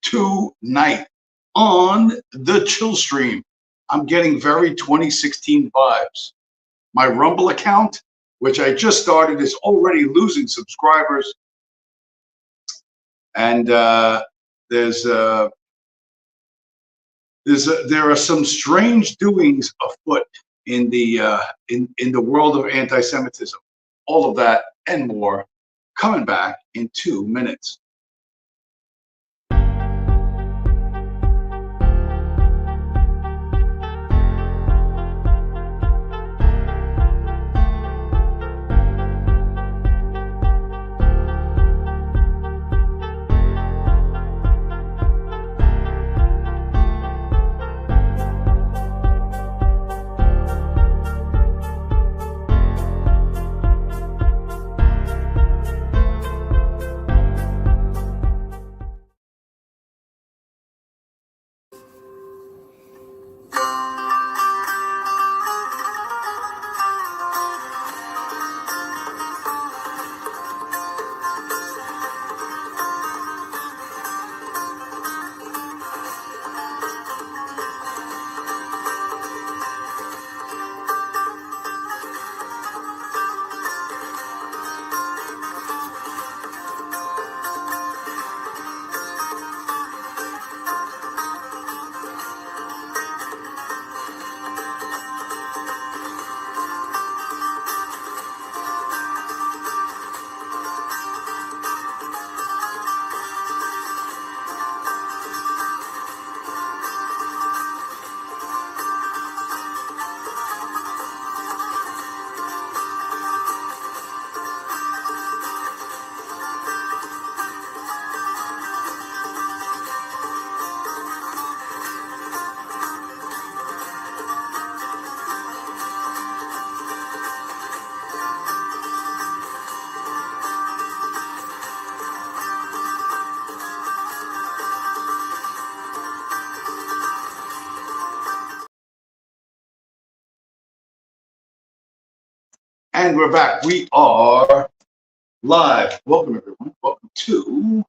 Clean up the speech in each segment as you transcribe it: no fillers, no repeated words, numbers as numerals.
tonight on the Chillstream. I'm getting very 2016 vibes. My Rumble account, which I just started, is already losing subscribers. And there are some strange doings afoot in the world of anti-Semitism. All of that and more coming back in 2 minutes. And we're back. We are live. Welcome, everyone. Welcome to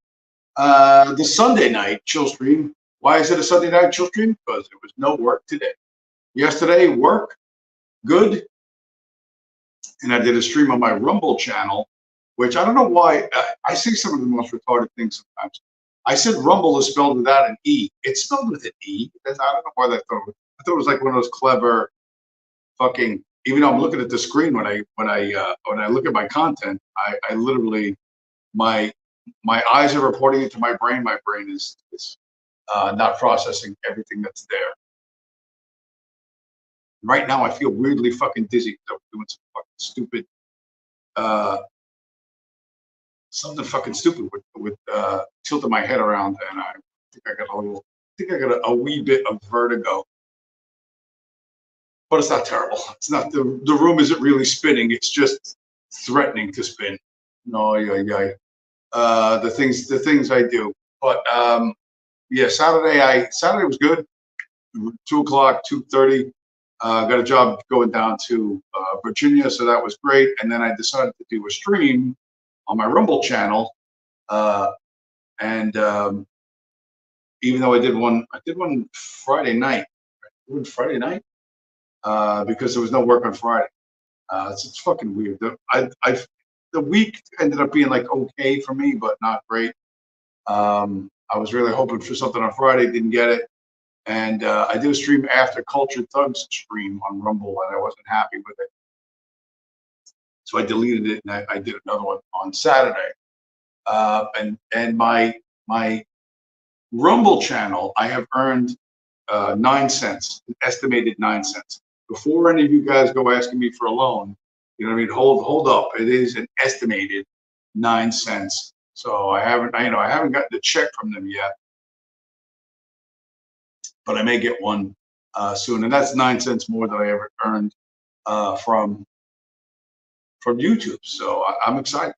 the Sunday night chill stream. Why is it a Sunday night chill stream? Because there was no work today. Yesterday, work, good. And I did a stream on my Rumble channel, which I don't know why. I say some of the most retarded things sometimes. I said Rumble is spelled without an E. It's spelled with an E. I don't know why I thought it was like one of those clever fucking. Even though I'm looking at the screen when I look at my content, I literally my eyes are reporting it to my brain. My brain is not processing everything that's there. Right now, I feel weirdly fucking dizzy. I'm doing some fucking stupid, something fucking stupid with tilting my head around, and I think I got a wee bit of vertigo. But it's not terrible. It's not the room isn't really spinning. It's just threatening to spin. No, yeah. The things I do. But yeah, Saturday was good. 2 o'clock, 2:30. Got a job going down to Virginia, so that was great. And then I decided to do a stream on my Rumble channel. And even though I did one Friday night. Friday night. Because there was no work on Friday. It's fucking weird. The week ended up being like okay for me, but not great. I was really hoping for something on Friday, didn't get it. And I did a stream after Culture Thug's stream on Rumble, and I wasn't happy with it. So I deleted it, and I did another one on Saturday. And my Rumble channel, I have earned 9 cents, an estimated 9 cents. Before any of you guys go asking me for a loan, you know what I mean? Hold up. It is an estimated 9 cents. So I haven't gotten the check from them yet, but I may get one soon, and that's 9 cents more than I ever earned from YouTube. So I'm excited.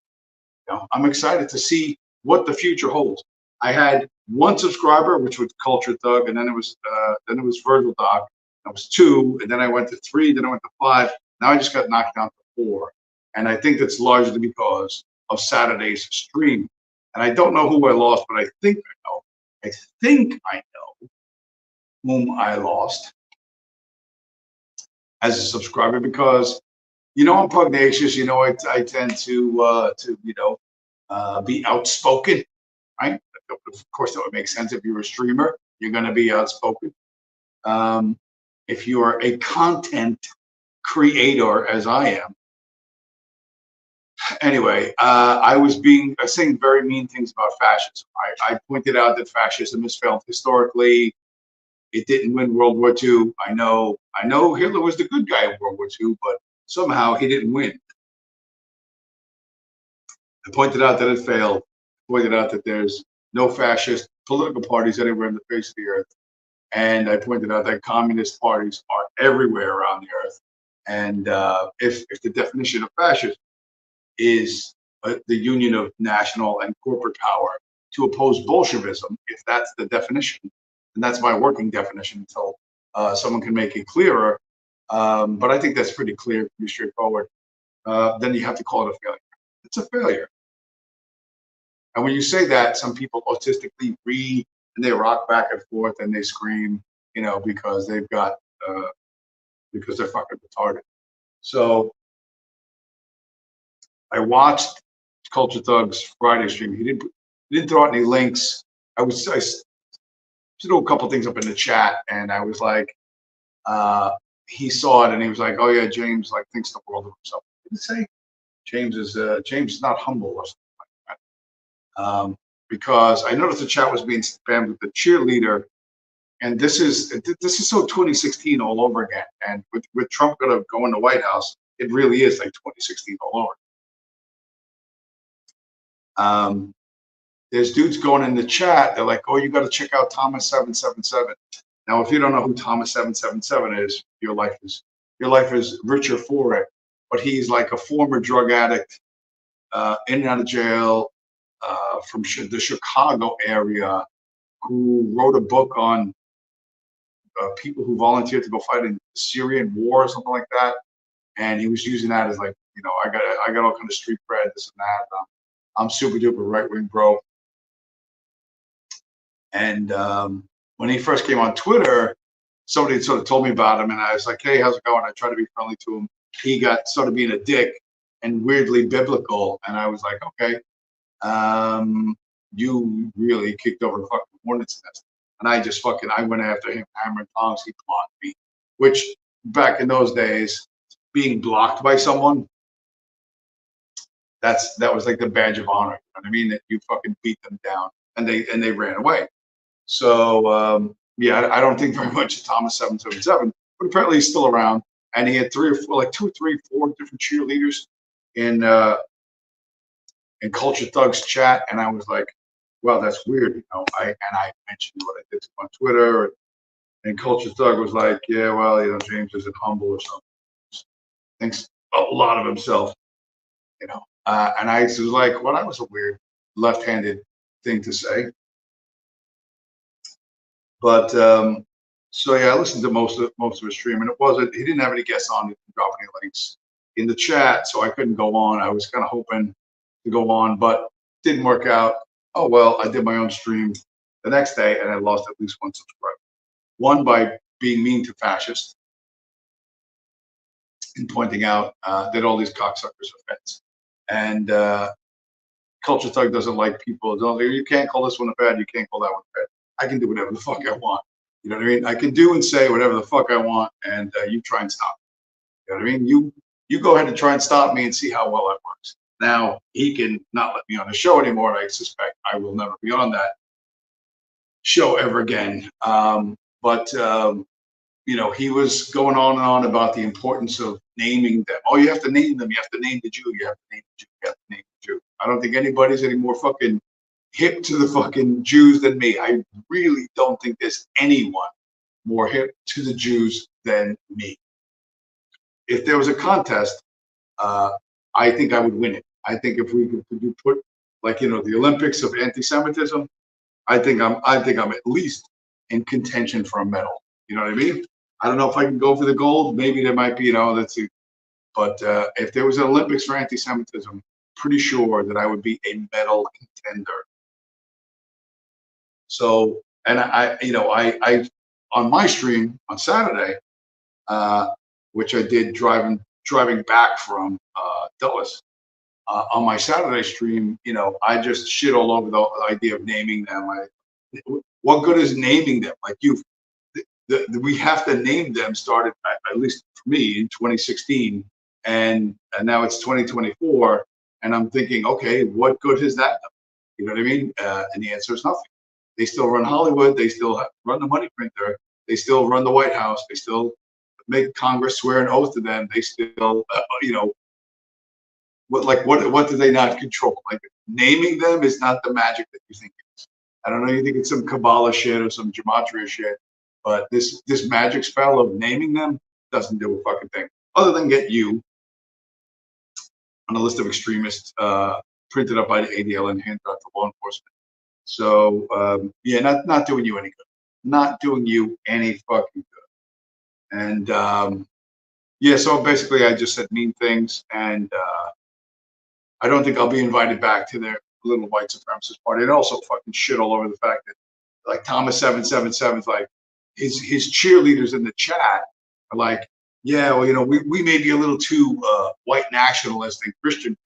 I'm excited to see what the future holds. I had 1 subscriber, which was Culture Thug, and then it was Virgil Doc. That was 2, and then I went to 3, then I went to 5. Now I just got knocked down to 4, and I think that's largely because of Saturday's stream. And I don't know who I lost, but I think I know. I think I know whom I lost as a subscriber because I'm pugnacious. I tend to be outspoken, right? Of course, that would make sense if you're a streamer. You're going to be outspoken. If you are a content creator, as I am, anyway, I was saying very mean things about fascism. I pointed out that fascism has failed historically. It didn't win World War II. I know Hitler was the good guy in World War II, but somehow he didn't win. I pointed out that it failed. I pointed out that there's no fascist political parties anywhere on the face of the earth. And I pointed out that communist parties are everywhere around the earth. And if the definition of fascism is the union of national and corporate power to oppose Bolshevism, if that's the definition, and that's my working definition until someone can make it clearer, but I think that's pretty clear, pretty straightforward, then you have to call it a failure. It's a failure. And when you say that, some people autistically read and they rock back and forth and they scream, because they've got, because they're fucking retarded. So I watched Culture Thug's Friday stream. He didn't throw out any links. I threw a couple things up in the chat, and I was like, he saw it and he was like, "Oh yeah, James thinks the world of himself." Did it say James is not humble or something like that? Because I noticed the chat was being spammed with the cheerleader, and this is so 2016 all over again. And with Trump gonna go in the White House, it really is like 2016 all over. There's dudes going in the chat. They're like, "Oh, you got to check out Thomas 777." Now, if you don't know who Thomas 777 is, your life is richer for it. But he's like a former drug addict, in and out of jail, from the Chicago area, who wrote a book on people who volunteered to go fight in the Syrian war or something like that. And he was using that as like, I got all kind of street cred, this and that. I'm super duper right wing bro. And when he first came on Twitter, somebody sort of told me about him, and I was like, "Hey, how's it going?" I tried to be friendly to him. He got sort of being a dick and weirdly biblical, and I was like, "Okay, you really kicked over the fucking hornet's nest." And I went after him, hammer and tongs. He blocked me, which back in those days, being blocked by someone, that was like the badge of honor. You know what I mean? That you fucking beat them down, and they ran away. So yeah, I don't think very much of Thomas 777, but apparently he's still around. And he had 2 or 3, 4 different cheerleaders in Culture Thugs chat, and I was like, well, that's weird, I mentioned what I did on Twitter, and Culture Thug was like, yeah, well, James isn't humble or something. Thinks a lot of himself, and I was like, well, that was a weird left-handed thing to say. But so yeah, I listened to most of his stream, and he didn't have any guests on, he didn't drop any links in the chat, so I couldn't go on. I was kind of hoping to go on, but didn't work out. Oh well, I did my own stream the next day, and I lost at least 1 subscriber. One by being mean to fascists and pointing out that all these cocksuckers are feds. And Culture Thug doesn't like people. You can't call this one a fed. You can't call that one a fed. I can do whatever the fuck I want. You know what I mean? I can do and say whatever the fuck I want, and you try and stop me. You know what I mean? You go ahead and try and stop me and see how well that works. Now, he can not let me on the show anymore, and I suspect I will never be on that show ever again. But he was going on and on about the importance of naming them. Oh, you have to name them. You have to name the Jew. You have to name the Jew. You have to name the Jew. I don't think anybody's any more fucking hip to the fucking Jews than me. I really don't think there's anyone more hip to the Jews than me. If there was a contest, I think I would win it. I think if we could put the Olympics of anti-Semitism, I think I'm at least in contention for a medal. You know what I mean? I don't know if I can go for the gold. Maybe there might be, let's see. But if there was an Olympics for anti-Semitism, pretty sure that I would be a medal contender. So, and I on my stream on Saturday, which I did driving back from Dulles. On my Saturday stream, I just shit all over the idea of naming them. What good is naming them? Like we have to name them. Started at least for me in 2016, and now it's 2024, and I'm thinking, okay, what good has that done? You know what I mean? And the answer is nothing. They still run Hollywood. They still run the money printer. They still run the White House. They still make Congress swear an oath to them. They still, what do they not control? Like naming them is not the magic that you think it is. I don't know. You think it's some Kabbalah shit or some gematria shit, but this magic spell of naming them doesn't do a fucking thing other than get you on a list of extremists printed up by the ADL and handed out to law enforcement. So yeah, not doing you any good. Not doing you any fucking good. And yeah, so basically I just said mean things, and I don't think I'll be invited back to their little white supremacist party. And also fucking shit all over the fact that like Thomas 777's like his cheerleaders in the chat are like, yeah, well, we may be a little too white nationalist and Christian.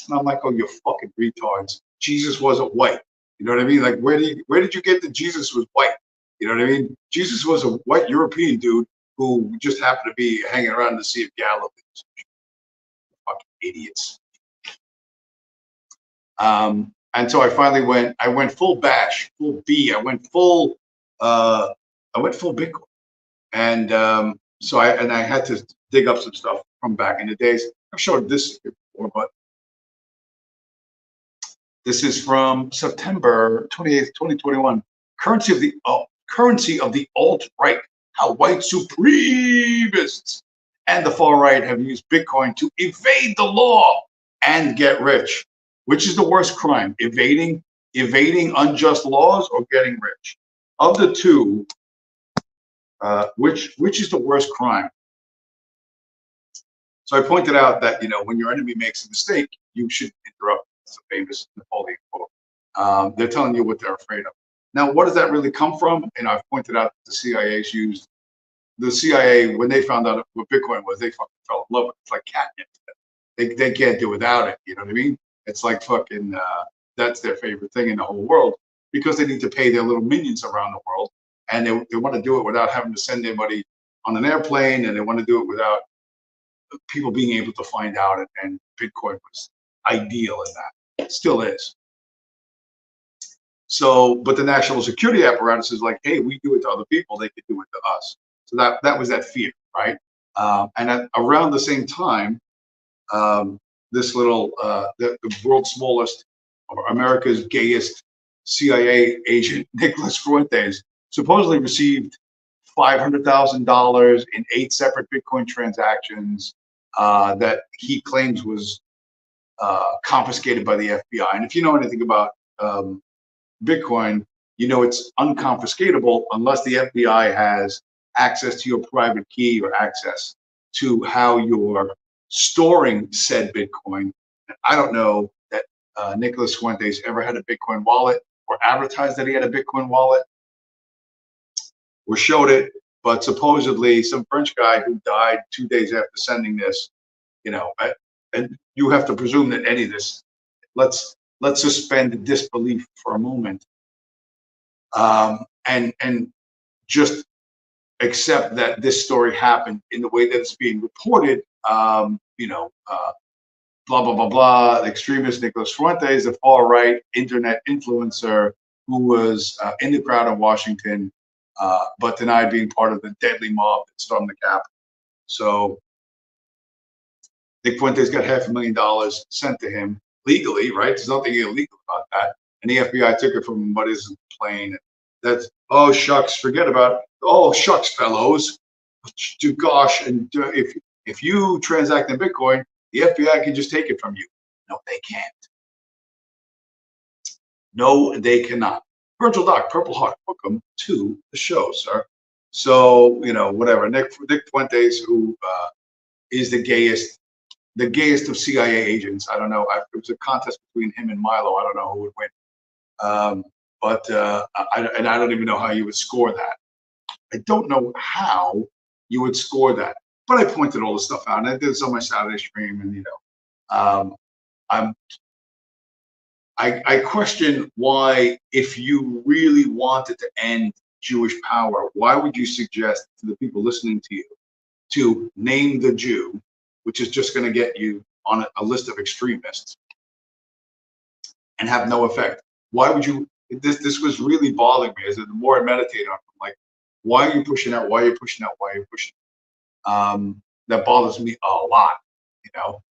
And I'm like, oh, you fucking retards. Jesus wasn't white. You know what I mean? Like, where did you get that Jesus was white? You know what I mean? Jesus was a white European dude who just happened to be hanging around the Sea of Galilee. Fucking idiots. And so I went full bash, full B. I went full Bitcoin. And so I had to dig up some stuff from back in the days. I've showed this before, but this is from September 28th, 2021. Currency of the alt-right, how white supremacists and the far right have used Bitcoin to evade the law and get rich. Which is the worst crime? Evading unjust laws or getting rich? Of the two, which is the worst crime? So I pointed out that when your enemy makes a mistake, you should interrupt. It's a famous Napoleon quote. They're telling you what they're afraid of. Now, what does that really come from? And I've pointed out that the CIA's used the CIA when they found out what Bitcoin was. They fucking fell in love with it. It's like catnip. They can't do without it. You know what I mean? It's like fucking. That's their favorite thing in the whole world because they need to pay their little minions around the world, and they want to do it without having to send anybody on an airplane, and they want to do it without people being able to find out. And Bitcoin was ideal in that. It still is. So, but the national security apparatus is like, hey, we do it to other people, they could do it to us. So that was that fear, right? And around the same time, this little, the world's smallest, or America's gayest CIA agent, Nicholas Fuentes, supposedly received $500,000 in 8 separate Bitcoin transactions that he claims was confiscated by the FBI. And if you know anything about Bitcoin, it's unconfiscatable unless the FBI has access to your private key or access to how you're storing said Bitcoin. And I don't know that Nicholas Fuentes ever had a Bitcoin wallet or advertised that he had a Bitcoin wallet or showed it, but supposedly some French guy who died 2 days after sending this, and you have to presume that any of this, let's suspend disbelief for a moment, and just accept that this story happened in the way that it's being reported. Blah blah blah blah. The extremist Nicholas Fuentes, a far right internet influencer who was in the crowd in Washington, but denied being part of the deadly mob that stormed the Capitol. So Nick Fuentes got $500,000 sent to him legally, right? There's nothing illegal about that. And the FBI took it from him, but isn't plain. That's, oh, shucks, forget about it. Oh, shucks, fellows. Gosh, and if you transact in Bitcoin, the FBI can just take it from you. No, they can't. No, they cannot. Virgil Doc, Purple Heart, welcome to the show, sir. So, whatever. Nick Fuentes, who is the gayest of CIA agents. I don't know. It was a contest between him and Milo. I don't know who would win. but and I don't even know how you would score that. I don't know how you would score that, but I pointed all the stuff out, and I did this on my Saturday stream, and I'm I question why, if you really wanted to end Jewish power, why would you suggest to the people listening to you to name the Jew, which is just going to get you on a list of extremists and have no effect? Why would you? This was really bothering me. As the more I meditate on it, I'm like, why are you pushing out? Why are you pushing out? Why are you pushing? That bothers me a lot, you know.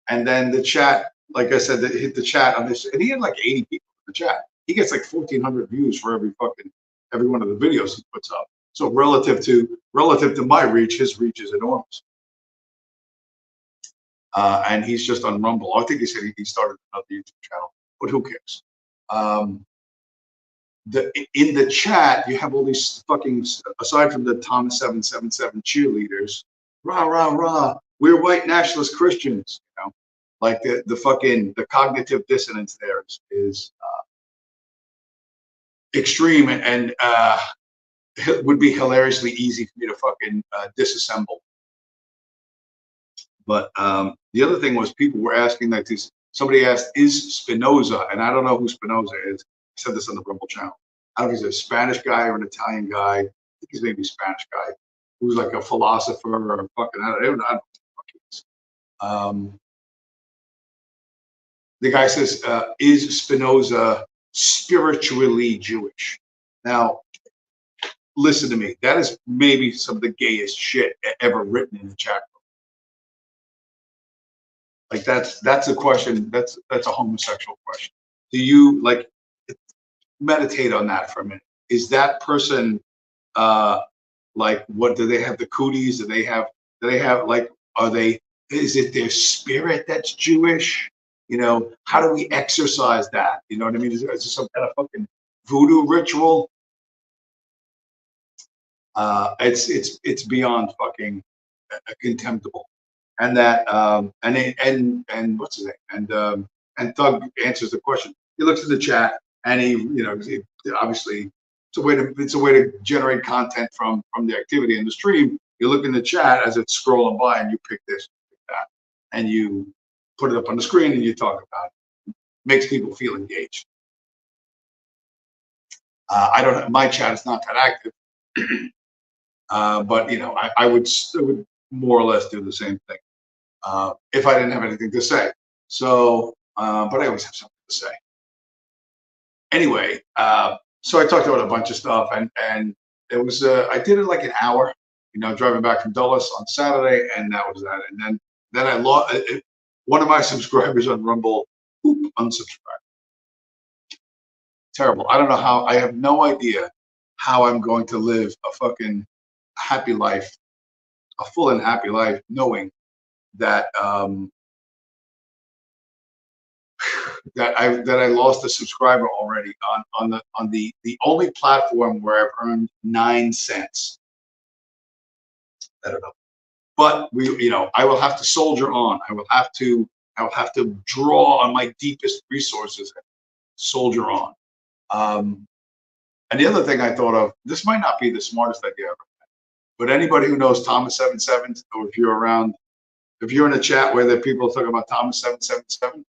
And then the chat, like I said, that hit the chat on this, and he had like 80 people in the chat. He gets like 1,400 views for every one of the videos he puts up. So relative to my reach, his reach is enormous. And he's just on Rumble. I think he said he started another YouTube channel, but who cares? In the chat, you have all these fucking, aside from the Thomas 777 cheerleaders, rah rah rah, we're white nationalist Christians, you know, like the cognitive dissonance there is extreme, and would be hilariously easy for me to fucking disassemble. But the other thing was, people were asking, like this. Somebody asked, "Is Spinoza?" And I don't know who Spinoza is. I said this on the Rumble channel. I don't know if he's a Spanish guy or an Italian guy. I think he's maybe a Spanish guy who's like a philosopher or a fucking, I don't know what the fuck he is. The guy says, "Is Spinoza spiritually Jewish?" Now, listen to me. That is maybe some of the gayest shit ever written in the chat room. Like that's a question. That's a homosexual question. Do you like meditate on that for a minute? Is that person like, what do they have, the cooties? Do they have like, is it their spirit that's Jewish? You know, how do we exercise that? You know what I mean? Is it some kind of fucking voodoo ritual? It's beyond fucking contemptible. And that and what's his name? And Thug answers the question. He looks at the chat, and obviously it's a way to generate content from the activity in the stream. You look in the chat as it's scrolling by, and you pick this, pick that, and you put it up on the screen, and you talk about it. Makes people feel engaged. I don't. My chat is not that active, but I would more or less do the same thing if I didn't have anything to say. So, but I always have something to say. Anyway, so I talked about a bunch of stuff, and it was I did it like an hour, driving back from Dulles on Saturday, and that was that. And then I lost one of my subscribers on Rumble. Unsubscribed. Terrible. I don't know how. I have no idea how I'm going to live a fucking happy life, a full and happy life, knowing that that I lost a subscriber already on the only platform where I've earned 9 cents. I don't know, but I will have to soldier on. I will have to draw on my deepest resources and soldier on. And the other thing I thought of, this might not be the smartest idea ever, but anybody who knows Thomas 77, or if you're around, if you're in a chat where there are people talking about Thomas 777,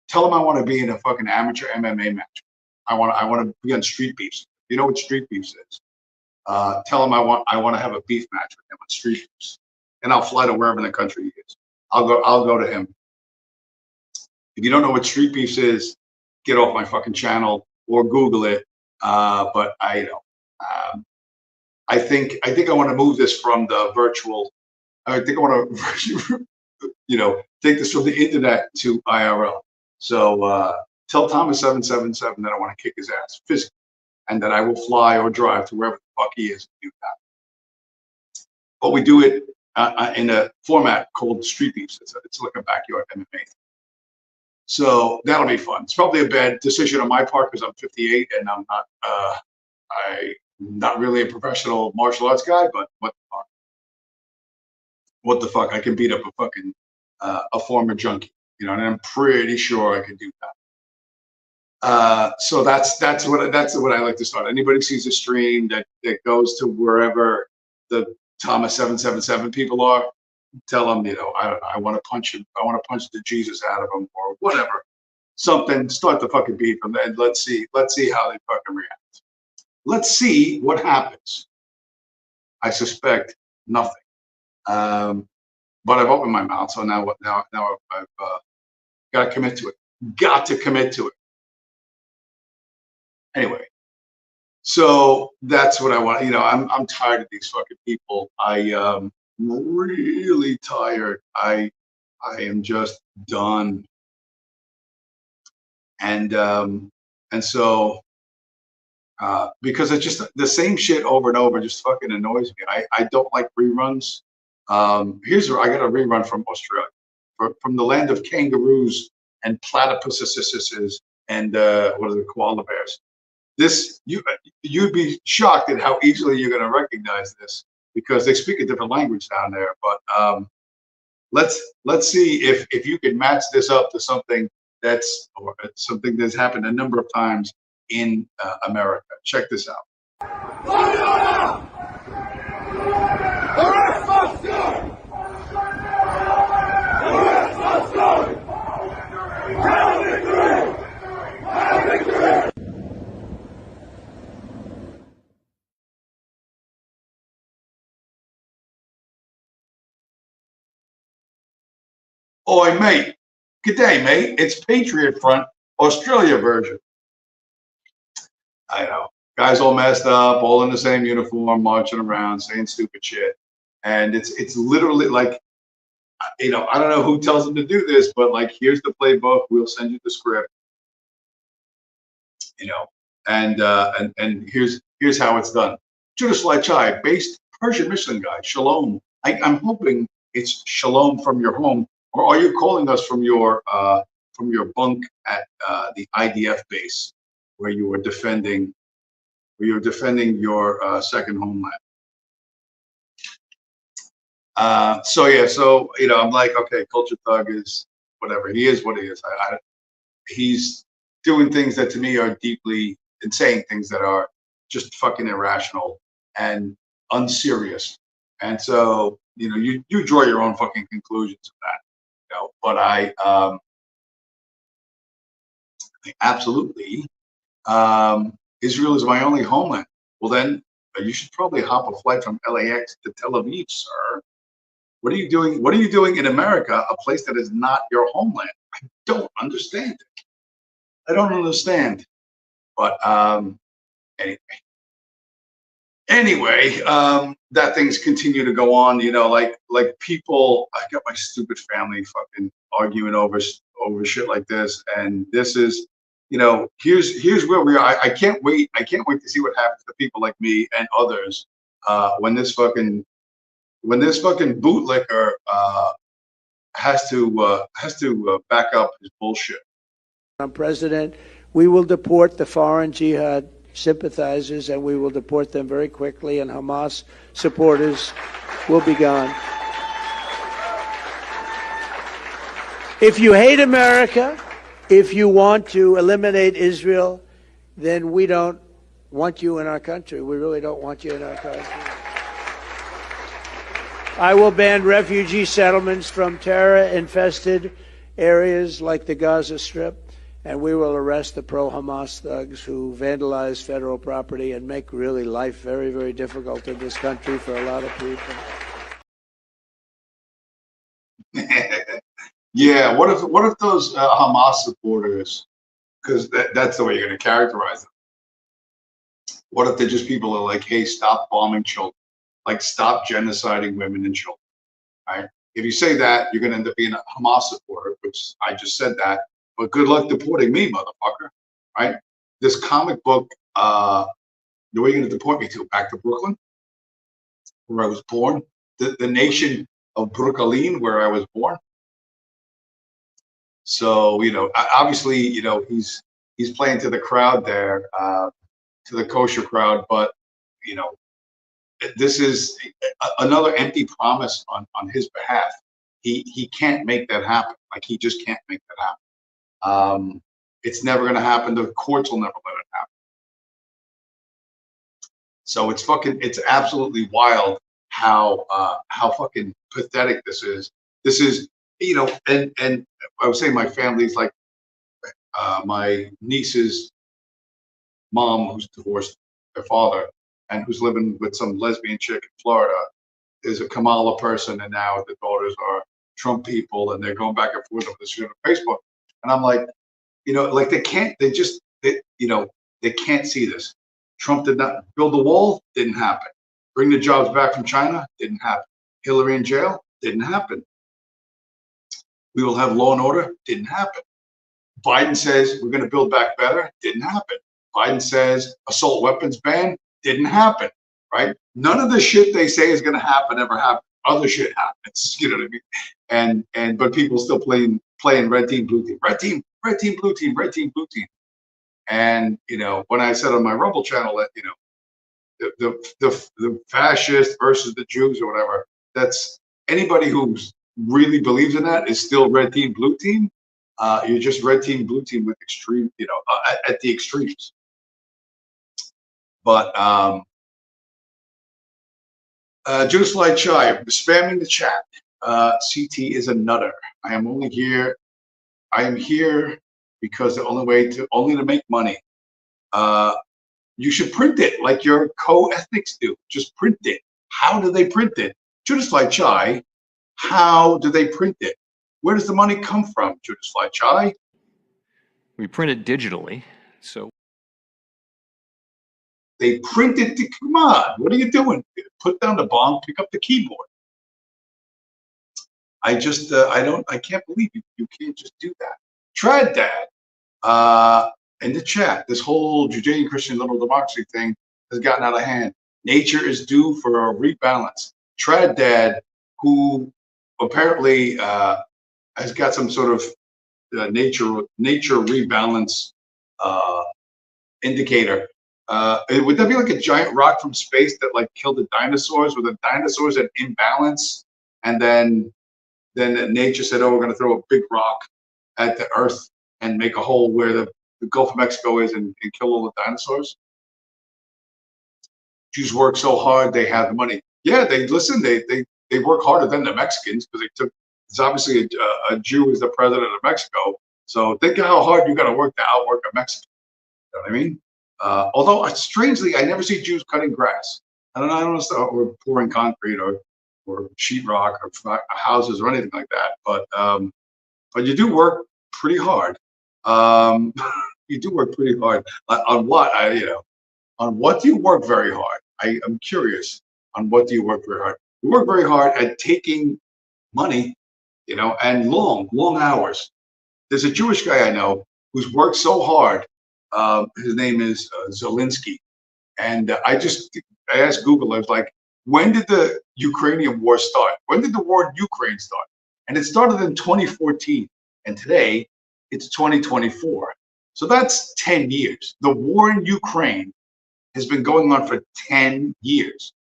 tell them I want to be in a fucking amateur MMA match. I want to be on Street Beefs. You know what Street Beefs is? Tell him I want to have a beef match with him on Street Beefs, and I'll fly to wherever in the country he is. I'll go to him. If you don't know what Street Beefs is, get off my fucking channel or Google it. But I think I want to move this from the virtual. I think I want to take this from the internet to IRL. So tell Thomas 777 that I want to kick his ass physically, and that I will fly or drive to wherever the fuck he is to do that. But we do it in a format called Street Beefs. It's like a backyard MMA. So that'll be fun. It's probably a bad decision on my part because I'm 58 and I'm not really a professional martial arts guy. But what the fuck? What the fuck? I can beat up a fucking a former junkie, and I'm pretty sure I can do that. So that's what I like to start. Anybody sees a stream that goes to wherever the Thomas 777 people are, tell them, I want to punch him. I want to punch the Jesus out of him or whatever. Something. Start the fucking beef, and then let's see how they fucking react. Let's see what happens. I suspect nothing. But I've opened my mouth, so now I've got to commit to it. Got to commit to it. Anyway, so that's what I want. I'm tired of these fucking people. I really tired. I am just done. And so because it's just the same shit over and over, just fucking annoys me. I don't like reruns. Here's where I got a rerun from Australia, from the land of kangaroos and platypuses and what are the koala bears. This you'd be shocked at how easily you're going to recognize this because they speak a different language down there. But let's see if you can match this up to something that's happened a number of times in America. Check this out. Oi, mate. Good day, mate. It's Patriot Front, Australia version. I know. Guys all messed up, all in the same uniform, marching around, saying stupid shit. And it's literally like, I don't know who tells them to do this, but like, here's the playbook. We'll send you the script. And here's how it's done. Judas Laichai, based Persian Michelin guy, Shalom. I'm hoping it's Shalom from your home, or are you calling us from your bunk at the IDF base where you were defending your second homeland? So I'm like, okay, culture thug is whatever. He is what he is. He's doing things that to me are deeply and saying things that are just fucking irrational and unserious. And so, you draw your own fucking conclusions of that. But I absolutely, Israel is my only homeland. Well, then you should probably hop a flight from LAX to Tel Aviv, sir. What are you doing? What are you doing in America, a place that is not your homeland? I don't understand it. I don't understand. But anyway, that things continue to go on. Like people. I got my stupid family fucking arguing over shit like this, and this is, here's where we are. I can't wait. I can't wait to see what happens to people like me and others when this fucking bootlicker has to back up his bullshit. President, we will deport the foreign jihad sympathizers, and we will deport them very quickly, and Hamas supporters will be gone. If you hate America, if you want to eliminate Israel, then we don't want you in our country. We really don't want you in our country. I will ban refugee settlements from terror-infested areas like the Gaza Strip, and we will arrest the pro-Hamas thugs who vandalize federal property and make really life very, very difficult in this country for a lot of people. Yeah, what if those Hamas supporters, because that's the way you're going to characterize them. What if they're just people who are like, hey, stop bombing children, like stop genociding women and children, right? If you say that, you're going to end up being a Hamas supporter, which I just said that. But good luck deporting me, motherfucker, right? This comic book, where are you going to deport me to? Back to Brooklyn, where I was born, the nation of Brooklyn, where I was born. So, obviously, he's playing to the crowd there, to the kosher crowd, but, this is another empty promise on his behalf. He can't make that happen. Like, he just can't make that happen. It's never going to happen. The courts will never let it happen. So it's absolutely wild how fucking pathetic this is. This is, and I would say my family's like, my niece's mom, who's divorced their father and who's living with some lesbian chick in Florida, is a Kamala person, and now the daughters are Trump people, and they're going back and forth over this shit on Facebook. And I'm like, like they can't see this. Trump did not build the wall, didn't happen. Bring the jobs back from China, didn't happen. Hillary in jail, didn't happen. We will have law and order, didn't happen. Biden says we're going to build back better, didn't happen. Biden says assault weapons ban, didn't happen, right? None of the shit they say is going to happen ever happened. Other shit happens, you know what I mean? But people still playing red team, blue team, red team, blue team, red team, blue team. And when I said on my Rumble channel that the fascist versus the Jews or whatever, that's anybody who really believes in that is still red team, blue team. You're just red team, blue team with extreme, at the extremes. But Juice Light Chai spamming the chat. CT is a nutter. I am here because the only to make money. You should print it like your co-ethnics do. Just print it. How do they print it? Judas Light Chai, how do they print it? Where does the money come from, Judas Light Chai? We print it digitally, so they print it. Come on, what are you doing? Put down the bomb, pick up the keyboard. I can't believe you can't just do that. Trad Dad, in the chat, this whole Judean Christian liberal democracy thing has gotten out of hand. Nature is due for a rebalance. Trad Dad, who apparently has got some sort of nature rebalance indicator. Would that be like a giant rock from space that like killed the dinosaurs, where the dinosaurs had imbalance, and then nature said, "Oh, we're going to throw a big rock at the Earth and make a hole where the Gulf of Mexico is and kill all the dinosaurs." Jews work so hard, they have the money. Yeah, they work harder than the Mexicans because it's obviously a Jew is the president of Mexico. So think of how hard you got to work to outwork a Mexican. You know what I mean? Although strangely, I never see Jews cutting grass. I don't know, or pouring concrete or sheetrock or houses or anything like that. But you do work pretty hard. You do work pretty hard. On what? On what do you work very hard? I'm curious. On what do you work very hard? You work very hard at taking money, and long hours. There's a Jewish guy I know who's worked so hard. His name is Zelensky. And I asked Google, I was like, when did the Ukrainian war start? When did the war in Ukraine start? And it started in 2014. And today it's 2024. So that's 10 years. The war in Ukraine has been going on for 10 years.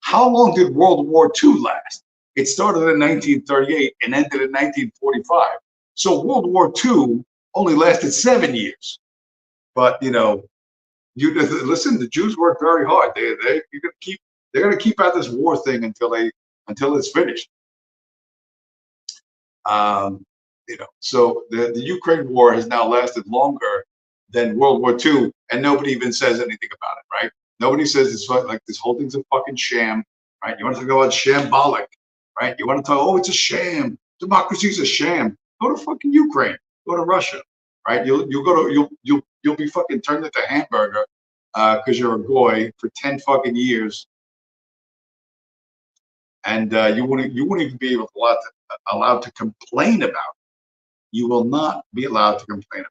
How long did World War II last? It started in 1938 and ended in 1945. So World War II only lasted 7 years. But you listen. The Jews work very hard. They're gonna keep at this war thing until it's finished. So the Ukraine war has now lasted longer than World War II, and nobody even says anything about it, right? Nobody says it's like this whole thing's a fucking sham, right? You want to talk about shambolic, right? You want to talk, oh, it's a sham. Democracy's a sham. Go to fucking Ukraine. Go to Russia, right? You'll be fucking turned into a hamburger because you're a goy for 10 fucking years, and you wouldn't even be allowed to complain about it. You will not be allowed to complain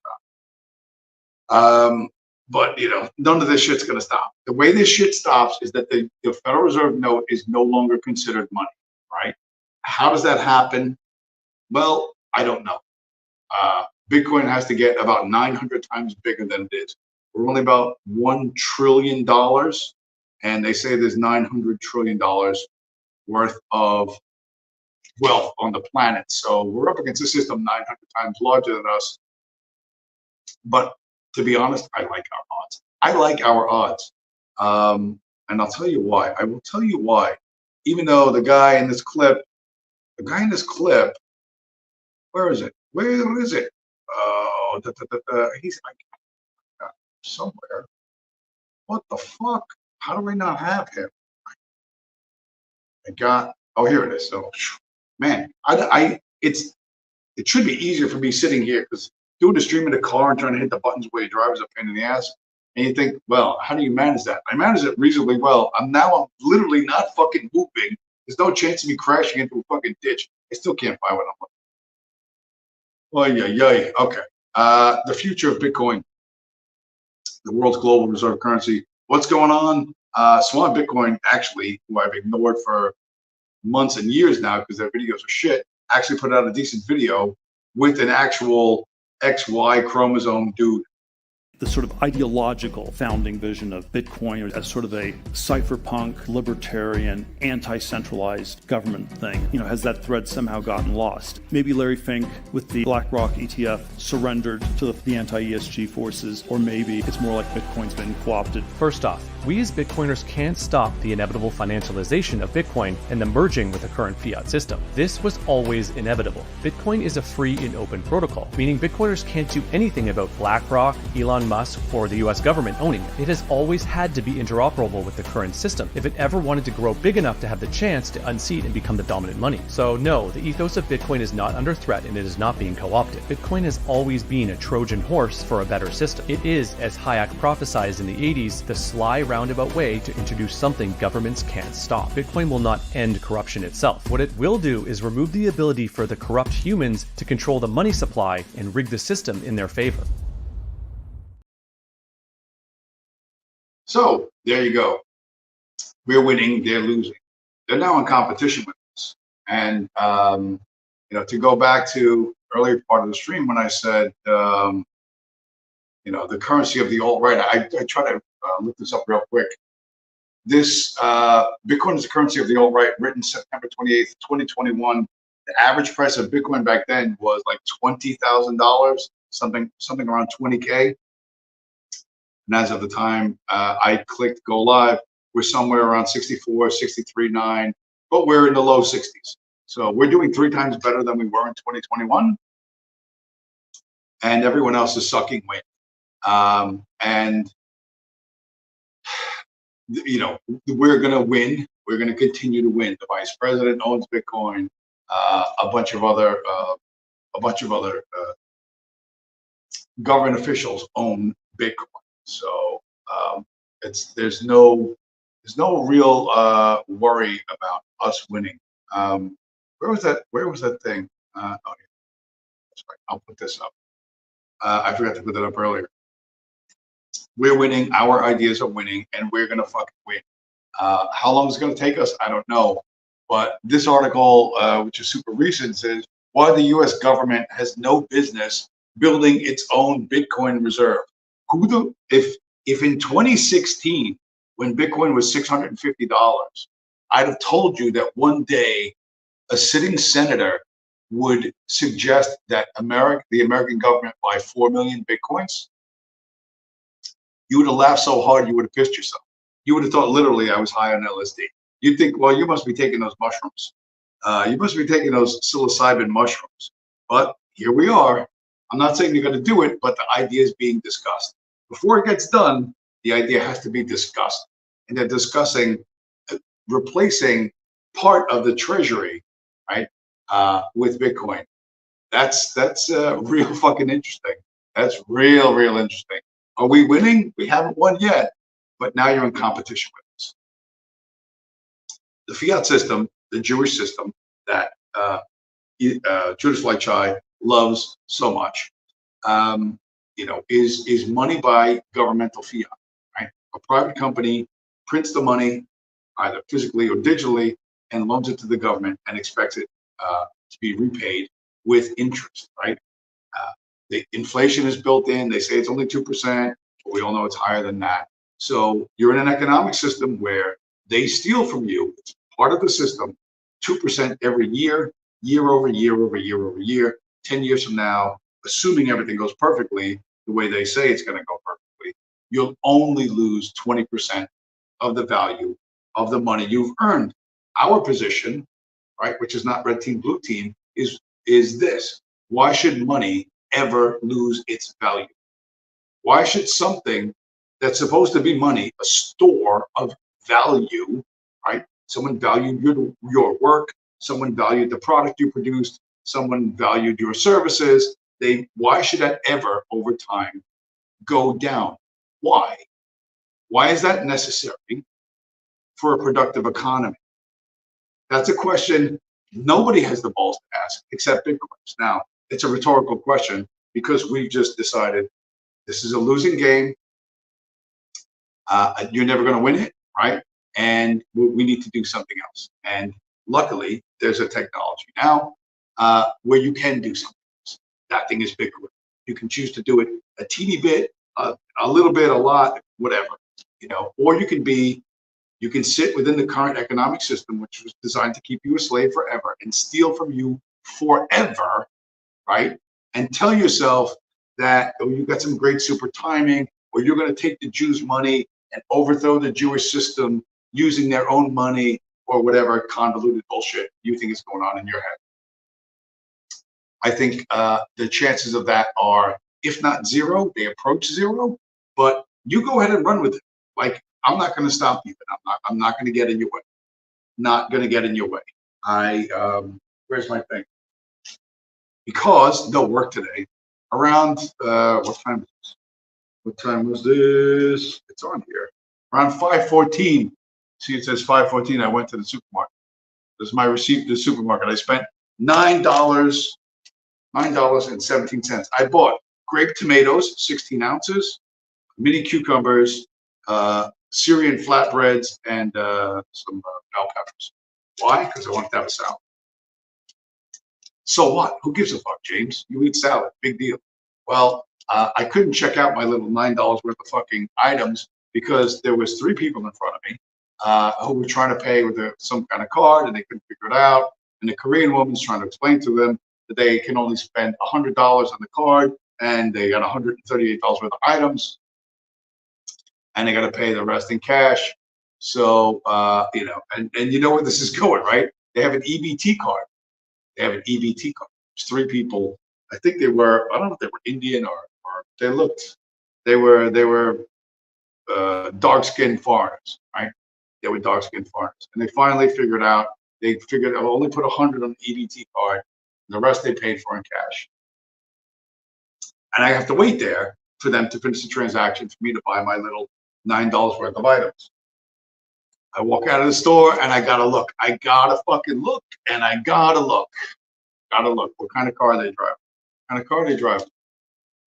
about it. But none of this shit's gonna stop. The way this shit stops is that the Federal Reserve note is no longer considered money, right? How does that happen? Well, I don't know. Bitcoin has to get about 900 times bigger than it is. We're only about $1 trillion, and they say there's $900 trillion worth of wealth on the planet. So we're up against a system 900 times larger than us. But to be honest, I like our odds. I like our odds. And I'll tell you why. I will tell you why. Even though the guy in this clip, where is it? Where is it? Oh, he's like somewhere. What the fuck? How do I not have him? I got. Oh, here it is. So, man, it should be easier for me sitting here because doing the stream in the car and trying to hit the buttons where you drive is a pain in the ass. And you think, well, how do you manage that? I manage it reasonably well. I'm literally not fucking moving. There's no chance of me crashing into a fucking ditch. I still can't buy what I'm looking. Oh, yeah. Okay. The future of Bitcoin, the world's global reserve currency. What's going on? Swan Bitcoin, actually, who I've ignored for months and years now because their videos are shit, actually put out a decent video with an actual XY chromosome dude. The sort of ideological founding vision of Bitcoin as sort of a cypherpunk, libertarian, anti-centralized government thing, has that thread somehow gotten lost? Maybe Larry Fink with the BlackRock ETF surrendered to the anti-ESG forces, or maybe it's more like Bitcoin's been co-opted. First off, we as Bitcoiners can't stop the inevitable financialization of Bitcoin and the merging with the current fiat system. This was always inevitable. Bitcoin is a free and open protocol, meaning Bitcoiners can't do anything about BlackRock, Elon Musk, or the US government owning it. It has always had to be interoperable with the current system if it ever wanted to grow big enough to have the chance to unseat and become the dominant money. So no, the ethos of Bitcoin is not under threat and it is not being co-opted. Bitcoin has always been a Trojan horse for a better system. It is, as Hayek prophesized in the 80s, the sly roundabout way to introduce something governments can't stop. Bitcoin will not end corruption itself. What it will do is remove the ability for the corrupt humans to control the money supply and rig the system in their favor. So there you go. We're winning, they're losing. They're now in competition with us. And to go back to earlier part of the stream when I said the currency of the alt-right, I try to look this up real quick. This Bitcoin is the currency of the alt-right, written September 28th, 2021. The average price of Bitcoin back then was like $20,000, something around 20K. And as of the time I clicked go live, we're somewhere around 64, 63.9, but we're in the low 60s. So we're doing 3 times better than we were in 2021. And everyone else is sucking wind. We're going to win. We're going to continue to win. The vice president owns Bitcoin. A bunch of other government officials own Bitcoin. So there's no real worry about us winning. Where was that thing? Oh yeah, that's right. I'll put this up. I forgot to put that up earlier. We're winning. Our ideas are winning, and we're gonna fucking win. How long is it gonna take us? I don't know. But this article, which is super recent, says why the U.S. government has no business building its own Bitcoin reserve. If in 2016, when Bitcoin was $650, I'd have told you that one day a sitting senator would suggest that the American government buy 4 million Bitcoins, you would have laughed so hard you would have pissed yourself. You would have thought literally I was high on LSD. You'd think, well, you must be taking those mushrooms. You must be taking those psilocybin mushrooms. But here we are. I'm not saying you're going to do it, but the idea is being discussed. Before it gets done, the idea has to be discussed. And they're discussing replacing part of the treasury, right, with Bitcoin. That's real fucking interesting. That's real interesting. Are we winning? We haven't won yet, but now you're in competition with us. The fiat system, the Jewish system that Judas Leitchai loves so much, is money by governmental fiat, right? A private company prints the money either physically or digitally and loans it to the government and expects it to be repaid with interest, right? The inflation is built in. They say it's only 2%, but we all know it's higher than that. So you're in an economic system where they steal from you. It's part of the system, 2% every year, year over year over year over year. 10 years from now, assuming everything goes perfectly, the way they say it's going to go perfectly, you'll only lose 20% of the value of the money you've earned. Our position, right, which is not red team, blue team, is this. Why should money ever lose its value? Why should something that's supposed to be money, a store of value, right? Someone valued your work, someone valued the product you produced, someone valued your services. Why should that ever over time go down? Why? Why is that necessary for a productive economy? That's a question nobody has the balls to ask except Bitcoiners. Now, it's a rhetorical question because we've just decided this is a losing game. You're never going to win it, right? And we need to do something else. And luckily, there's a technology now where you can do something else. That thing is Bitcoin. You can choose to do it a teeny bit, a little bit, a lot, whatever, or you can sit within the current economic system, which was designed to keep you a slave forever and steal from you forever, right? And tell yourself that you've got some great super timing, or you're going to take the Jews' money and overthrow the Jewish system using their own money, or whatever convoluted bullshit you think is going on in your head. I think the chances of that are, if not zero, they approach zero, but you go ahead and run with it. Like, I'm not going to stop you, but I'm not going to get in your way. Not going to get in your way. Where's my thing? Because they'll work today around, what time is this? What time was this? It's on here. Around 5:14. See, it says 5:14. I went to the supermarket. This is my receipt to the supermarket. I spent $9.17. I bought grape tomatoes, 16 ounces, mini cucumbers, Syrian flatbreads, and some bell peppers. Why? Because I wanted to have a salad. So what? Who gives a fuck, James? You eat salad. Big deal. Well, I couldn't check out my little $9 worth of fucking items because there was 3 people in front of me who were trying to pay with some kind of card, and they couldn't figure it out. And the Korean woman's trying to explain to them that they can only spend $100 on the card, and they got $138 worth of items, and they got to pay the rest in cash. So, and you know where this is going, right? They have an EBT card. They have an EBT card. There's 3 people. I think they were, I don't know if they were Indian or they were dark-skinned foreigners, right? They were dark-skinned foreigners. And they finally figured out, I'll only put 100 on the EBT card, and the rest they paid for in cash. And I have to wait there for them to finish the transaction for me to buy my little $9 worth of items. I walk out of the store and I gotta look. I gotta fucking look, and I gotta look. Gotta look. What kind of car they drive? What kind of car they drive?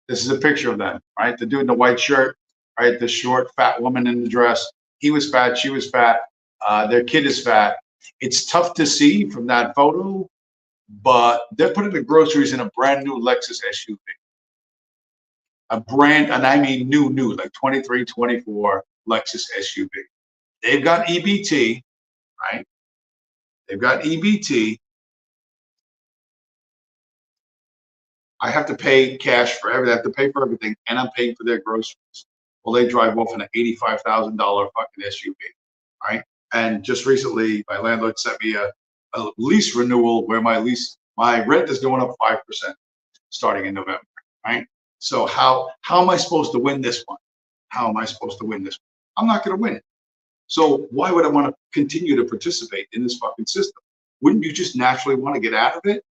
This is a picture of them, right? The dude in the white shirt, right? The short, fat woman in the dress. He was fat. She was fat. Their kid is fat. It's tough to see from that photo, but they're putting the groceries in a brand new Lexus SUV. A brand, and I mean new, like 23, 24 Lexus SUV. They've got EBT, right? They've got EBT. I have to pay cash for everything. I have to pay for everything, and I'm paying for their groceries. Well, they drive off in an $85,000 fucking SUV, right? And just recently, my landlord sent me a lease renewal where my rent is going up 5% starting in November, right? So how am I supposed to win this one? How am I supposed to win this one? I'm not going to win it. So why would I want to continue to participate in this fucking system? Wouldn't you just naturally want to get out of it?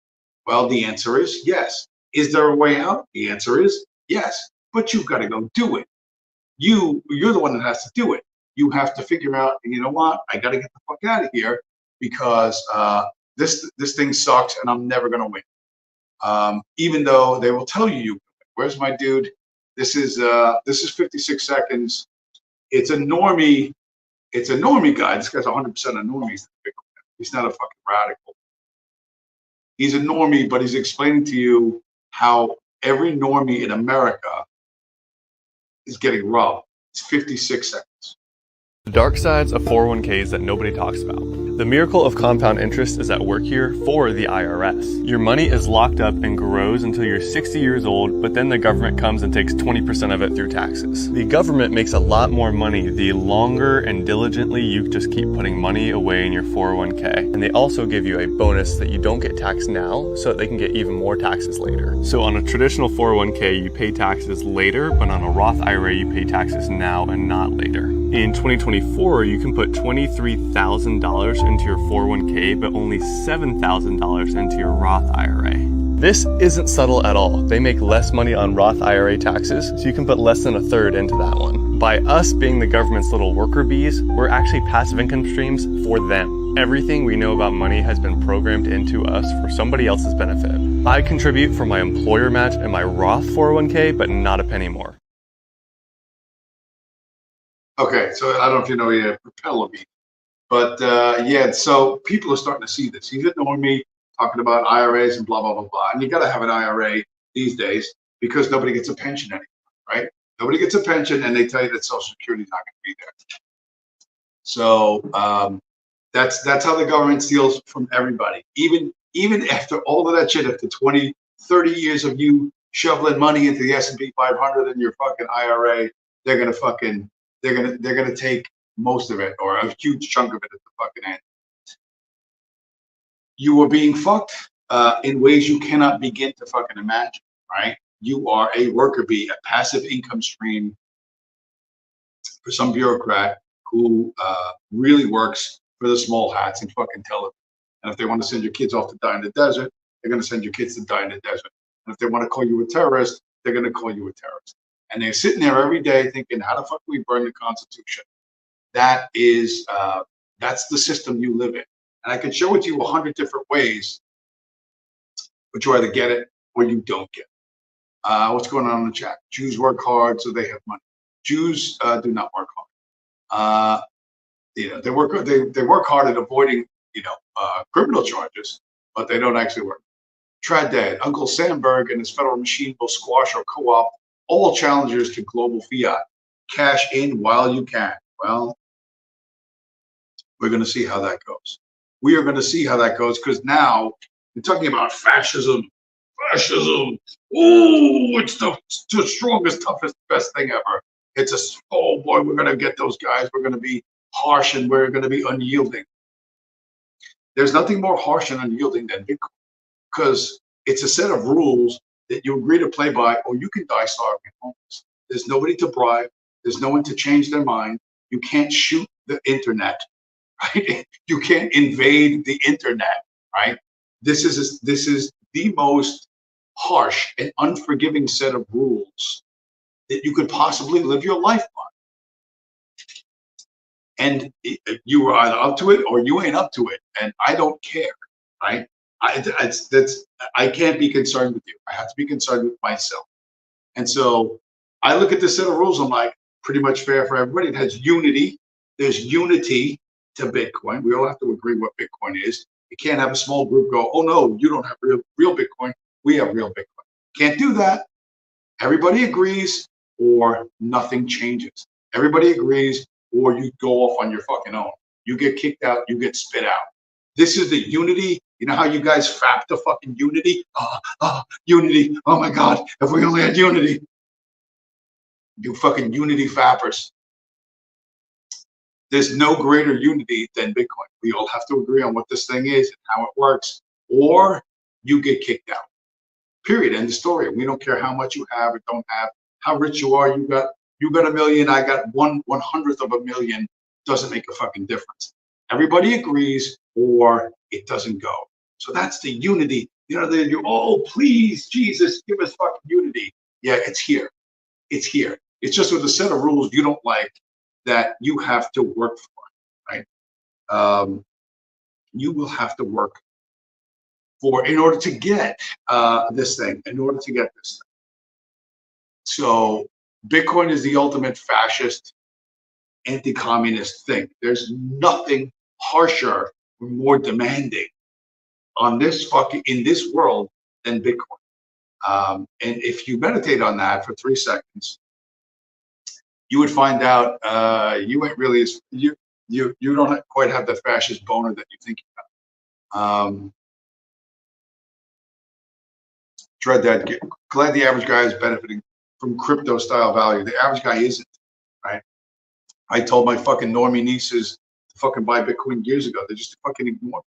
Well, the answer is yes. Is there a way out? The answer is yes. But you've got to go do it. You're the one that has to do it. You have to figure out, you know what? I got to get the fuck out of here because this thing sucks and I'm never going to win. Even though they will tell you, where's my dude? This is 56 seconds. It's a normie guy. This guy's 100% a normie. He's not a fucking radical. He's a normie, but he's explaining to you how every normie in America is getting robbed. It's 56 seconds. The dark sides of 401ks that nobody talks about. The miracle of compound interest is at work here for the IRS. Your money is locked up and grows until you're 60 years old, but then the government comes and takes 20% of it through taxes. The government makes a lot more money the longer and diligently you just keep putting money away in your 401k. And they also give you a bonus that you don't get taxed now so that they can get even more taxes later. So on a traditional 401k, you pay taxes later, but on a Roth IRA, you pay taxes now and not later. In 2024, you can put $23,000 into your 401k, but only $7,000 into your Roth IRA. This isn't subtle at all. They make less money on Roth IRA taxes, so you can put less than a third into that one. By us being the government's little worker bees, we're actually passive income streams for them. Everything we know about money has been programmed into us for somebody else's benefit. I contribute for my employer match and my Roth 401k, but not a penny more. Okay, so I don't know if you know your propeller beat, but yeah, so people are starting to see this. He's ignoring me talking about IRAs and blah, blah, blah, blah. And you got to have an IRA these days because nobody gets a pension anymore, right? Nobody gets a pension, and they tell you that Social Security is not going to be there. So that's how the government steals from everybody. Even after all of that shit, after 20, 30 years of you shoveling money into the S&P 500 and your fucking IRA, they're gonna take most of it, or a huge chunk of it at the fucking end. You are being fucked in ways you cannot begin to fucking imagine, right? You are a worker bee, a passive income stream for some bureaucrat who really works for the small hats and fucking tell them. And if they want to send your kids off to die in the desert, they're going to send your kids to die in the desert. And if they want to call you a terrorist, they're going to call you a terrorist. And they're sitting there every day thinking, how the fuck do we burn the Constitution? That is, that's the system you live in. And I can show it to you 100 different ways, but you either get it or you don't get it. What's going on in the chat? Jews work hard, so they have money. Jews do not work hard. They work hard at avoiding, criminal charges, but they don't actually work. Trad Dad, Uncle Sandberg and his federal machine will squash or co-opt all challengers to global fiat. Cash in while you can. Well, we're going to see how that goes. We are going to see how that goes because now we're talking about fascism. Fascism. Ooh, it's the strongest, toughest, best thing ever. It's oh boy, we're going to get those guys. We're going to be harsh and we're going to be unyielding. There's nothing more harsh and unyielding than Bitcoin because it's a set of rules that you agree to play by, or you can die starving and homeless. There's nobody to bribe. There's no one to change their mind. You can't shoot the internet, right? You can't invade the internet, right? This is the most harsh and unforgiving set of rules that you could possibly live your life by. And you are either up to it or you ain't up to it, and I don't care, right? I can't be concerned with you. I have to be concerned with myself. And so I look at this set of rules. I'm like, pretty much fair for everybody. It has unity. There's unity to Bitcoin. We all have to agree what Bitcoin is. You can't have a small group go, oh no, you don't have real Bitcoin. We have real Bitcoin. Can't do that. Everybody agrees or nothing changes. Everybody agrees or you go off on your fucking own. You get kicked out, you get spit out. This is the unity. You know how you guys fap to fucking unity? Unity. Oh my God, if we only had unity. You fucking unity fappers. There's no greater unity than Bitcoin. We all have to agree on what this thing is and how it works, or you get kicked out. Period. End of story. We don't care how much you have or don't have, how rich you are. You got $1 million. I got 1/100th of a million. Doesn't make a fucking difference. Everybody agrees, or it doesn't go. So that's the unity. Oh, please, Jesus, give us fucking unity. Yeah, it's here. It's here. It's just with a set of rules you don't like that you have to work for, right? You will have to work for in order to get this thing, in order to get this thing. So Bitcoin is the ultimate fascist, anti-communist thing. There's nothing harsher or more demanding on this in this world than Bitcoin. And if you meditate on that for 3 seconds, you would find out you ain't really you don't quite have the fascist boner that you think you have. Dread that. Glad the average guy is benefiting from crypto style value. The average guy isn't, right? I told my fucking normie nieces to fucking buy Bitcoin years ago. They just fucking ignore me.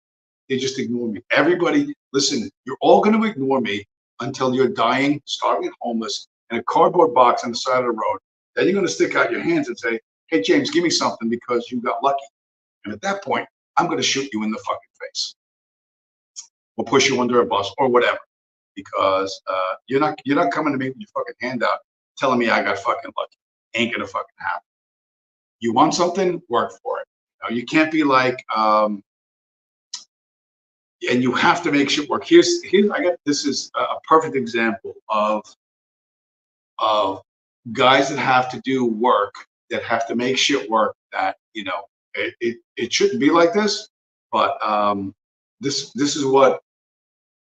They just ignore me. Everybody, listen, you're all going to ignore me until you're dying, starving, homeless, in a cardboard box on the side of the road. Then you're going to stick out your hands and say, hey, James, give me something because you got lucky. And at that point, I'm going to shoot you in the fucking face or push you under a bus or whatever, because you're not coming to me with your fucking hand out telling me I got fucking lucky. Ain't going to fucking happen. You want something, work for it. You can't be like, and you have to make shit work. This is a perfect example of guys that have to do work, that have to make shit work, that, it shouldn't be like this, but this is what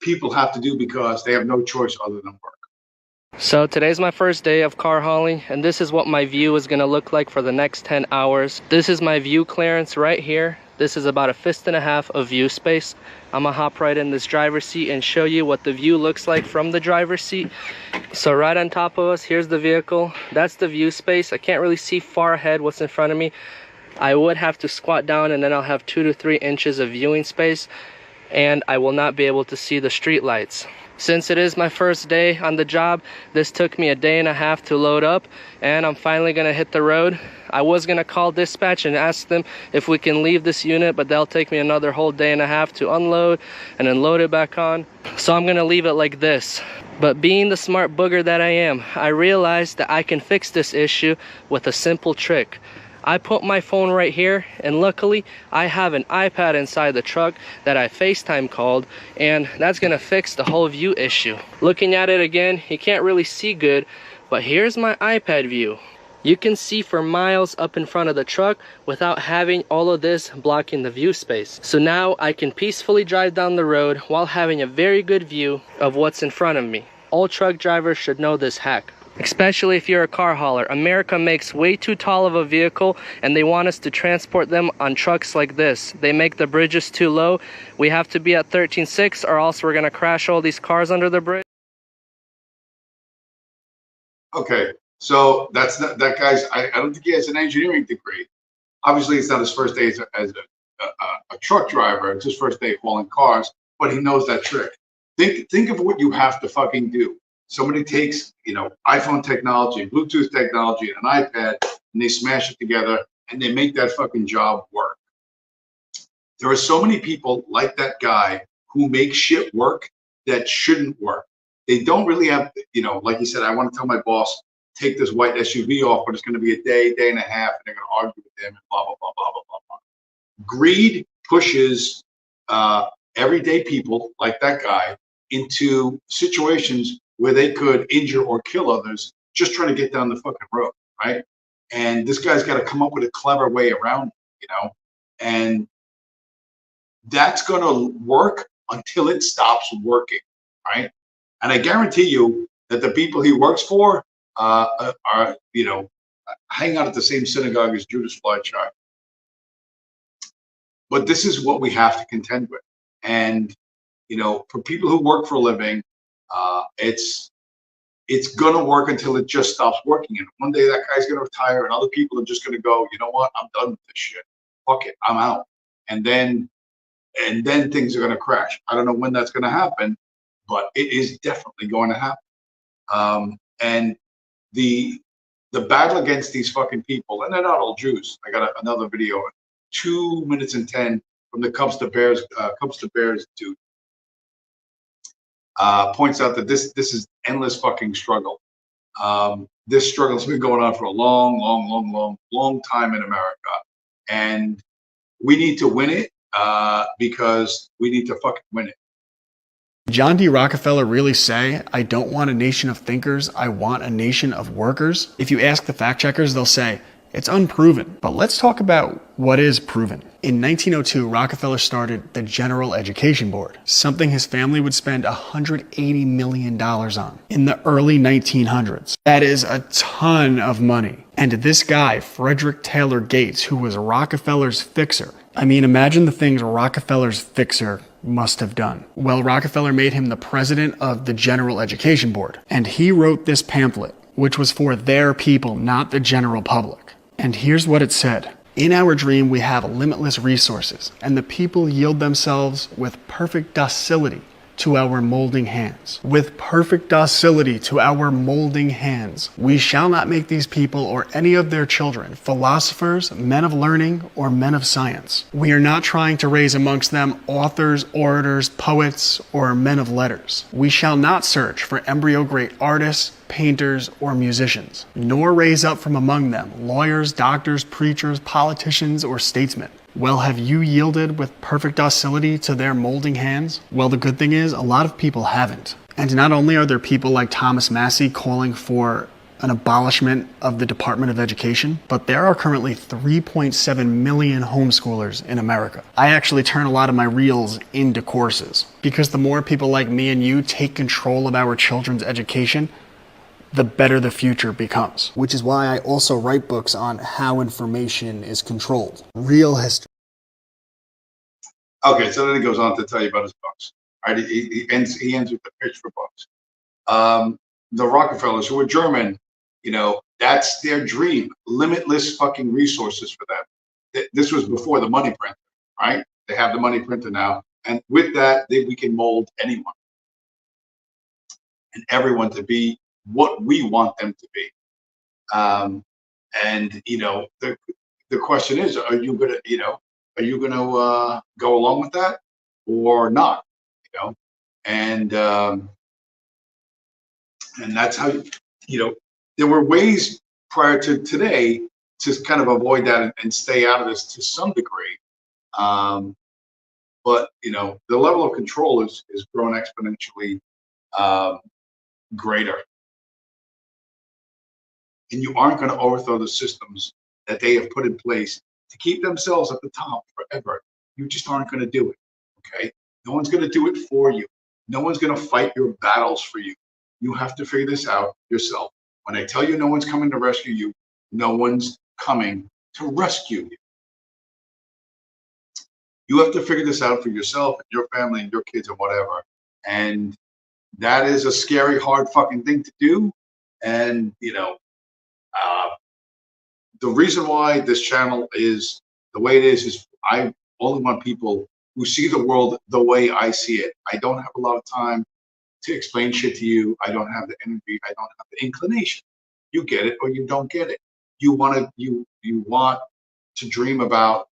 people have to do because they have no choice other than work. So today's my first day of car hauling, and this is what my view is going to look like for the next 10 hours. This is my view clearance right here. This is about 1.5 feet of view space. I'm gonna hop right in this driver's seat and show you what the view looks like from the driver's seat. So right on top of us, here's the vehicle. That's the view space. I can't really see far ahead what's in front of me. I would have to squat down and then I'll have 2 to 3 inches of viewing space, and I will not be able to see the street lights. Since it is my first day on the job, this took me 1.5 days to load up, and I'm finally gonna hit the road. I was gonna call dispatch and ask them if we can leave this unit, but they'll take me another whole 1.5 days to unload and then load it back on. So I'm gonna leave it like this. But being the smart booger that I am, I realized that I can fix this issue with a simple trick. I put my phone right here, and luckily I have an iPad inside the truck that I FaceTime called, and that's gonna fix the whole view issue. Looking at it again, you can't really see good, but here's my iPad view. You can see for miles up in front of the truck without having all of this blocking the view space. So now I can peacefully drive down the road while having a very good view of what's in front of me. All truck drivers should know this hack. Especially if you're a car hauler. America makes way too tall of a vehicle, and they want us to transport them on trucks like this. They make the bridges too low. We have to be at 13.6 or else we're gonna crash all these cars under the bridge. Okay, so that guy's, I don't think he has an engineering degree. Obviously, it's not his first day as a truck driver. It's his first day hauling cars, but he knows that trick. Think of what you have to fucking do. Somebody takes, iPhone technology, Bluetooth technology, and an iPad, and they smash it together, and they make that fucking job work. There are so many people like that guy who make shit work that shouldn't work. They don't really have, like you said, I want to tell my boss, take this white SUV off, but it's going to be a day, 1.5 days, and they're going to argue with him, and blah, blah, blah, blah, blah, blah, blah. Greed pushes everyday people like that guy into situations where they could injure or kill others just trying to get down the fucking road, right? And this guy's got to come up with a clever way around it, and that's going to work until it stops working, right? And I guarantee you that the people he works for are, hang out at the same synagogue as Judas Flychild. But this is what we have to contend with. And, for people who work for a living, it's gonna work until it just stops working. And one day that guy's gonna retire, and other people are just gonna go, you know what? I'm done with this shit. Fuck it, I'm out. And then things are gonna crash. I don't know when that's gonna happen, but it is definitely going to happen. And the battle against these fucking people, and they're not all Jews. I got another video, 2 minutes and 10 from the Cubs to Bears dude. Points out that this is endless fucking struggle. This struggle has been going on for a long time in America, and we need to win it because we need to fucking win it. John D. Rockefeller really say, I don't want a nation of thinkers, I want a nation of workers? If you ask the fact checkers, they'll say, it's unproven. But let's talk about what is proven. In 1902, Rockefeller started the General Education Board, something his family would spend $180 million on in the early 1900s. That is a ton of money. And this guy, Frederick Taylor Gates, who was Rockefeller's fixer. I mean, imagine the things Rockefeller's fixer must have done. Well, Rockefeller made him the president of the General Education Board. And he wrote this pamphlet, which was for their people, not the general public. And here's what it said. In our dream, we have limitless resources, and the people yield themselves with perfect docility to our molding hands. With perfect docility to our molding hands. We shall not make these people or any of their children philosophers, men of learning, or men of science. We are not trying to raise amongst them authors, orators, poets, or men of letters. We shall not search for embryo great artists, painters, or musicians, nor raise up from among them lawyers, doctors, preachers, politicians, or statesmen. Well, have you yielded with perfect docility to their molding hands? Well, the good thing is, a lot of people haven't. And not only are there people like Thomas Massey calling for an abolishment of the Department of Education, but there are currently 3.7 million homeschoolers in America. I actually turn a lot of my reels into courses, because the more people like me and you take control of our children's education, the better the future becomes. Which is why I also write books on how information is controlled. Real history. Okay, so then he goes on to tell you about his books. Right? He ends with the pitch for books. The Rockefellers, who are German, you know, that's their dream. Limitless fucking resources for them. This was before the money printer, right? They have the money printer now. And with that, we can mold anyone and everyone to be what we want them to be. And, you know, the question is, are you going to go along with that or not? You know, and that's how, you know, there were ways prior to today to kind of avoid that and stay out of this to some degree. But, you know, the level of control is grown exponentially greater. And you aren't going to overthrow the systems that they have put in place to keep themselves at the top forever. You just aren't going to do it, okay? No one's going to do it for you. No one's going to fight your battles for you. You have to figure this out yourself. When I tell you no one's coming to rescue you, no one's coming to rescue you. You have to figure this out for yourself and your family and your kids and whatever. And that is a scary, hard fucking thing to do. And, you know, the reason why this channel is the way it is I only want people who see the world the way I see it. I don't have a lot of time to explain shit to you. I don't have the energy. I don't have the inclination. You get it or you don't get it. You want to dream about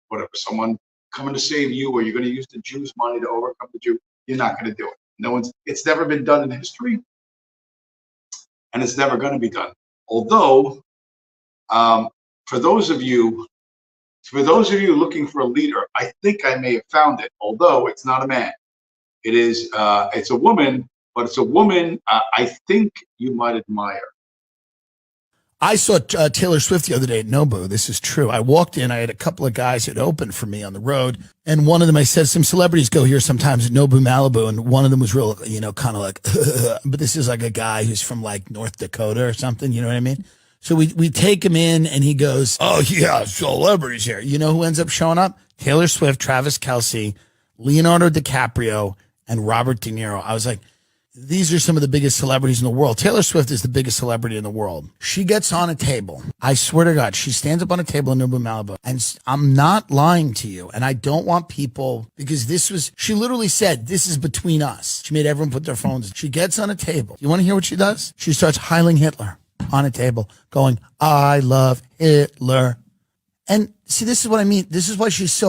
whatever, someone coming to save you, or you're going to use the Jews' money to overcome the Jew. You're not going to do it. It's never been done in history, and it's never going to be done. Although, for those of you looking for a leader, I think I may have found it. Although it's not a man, it's a woman, but it's a woman I think you might admire. I saw Taylor Swift the other day at Nobu. This is true. I walked in. I had a couple of guys that opened for me on the road. And one of them, I said, some celebrities go here sometimes at Nobu, Malibu. And one of them was real, you know, kind of like, but this is like a guy who's from like North Dakota or something. You know what I mean? So we take him in and he goes, oh, yeah, celebrities here. You know who ends up showing up? Taylor Swift, Travis Kelce, Leonardo DiCaprio, and Robert De Niro. I was like, these are some of the biggest celebrities in the world. Taylor Swift is the biggest celebrity in the world. She gets on a table. I swear to God, she stands up on a table in Nobu, Malibu. And I'm not lying to you. And I don't want people, because she literally said, this is between us. She made everyone put their phones. She gets on a table. You want to hear what she does? She starts heiling Hitler on a table, going, I love Hitler. And see, this is what I mean. This is why she's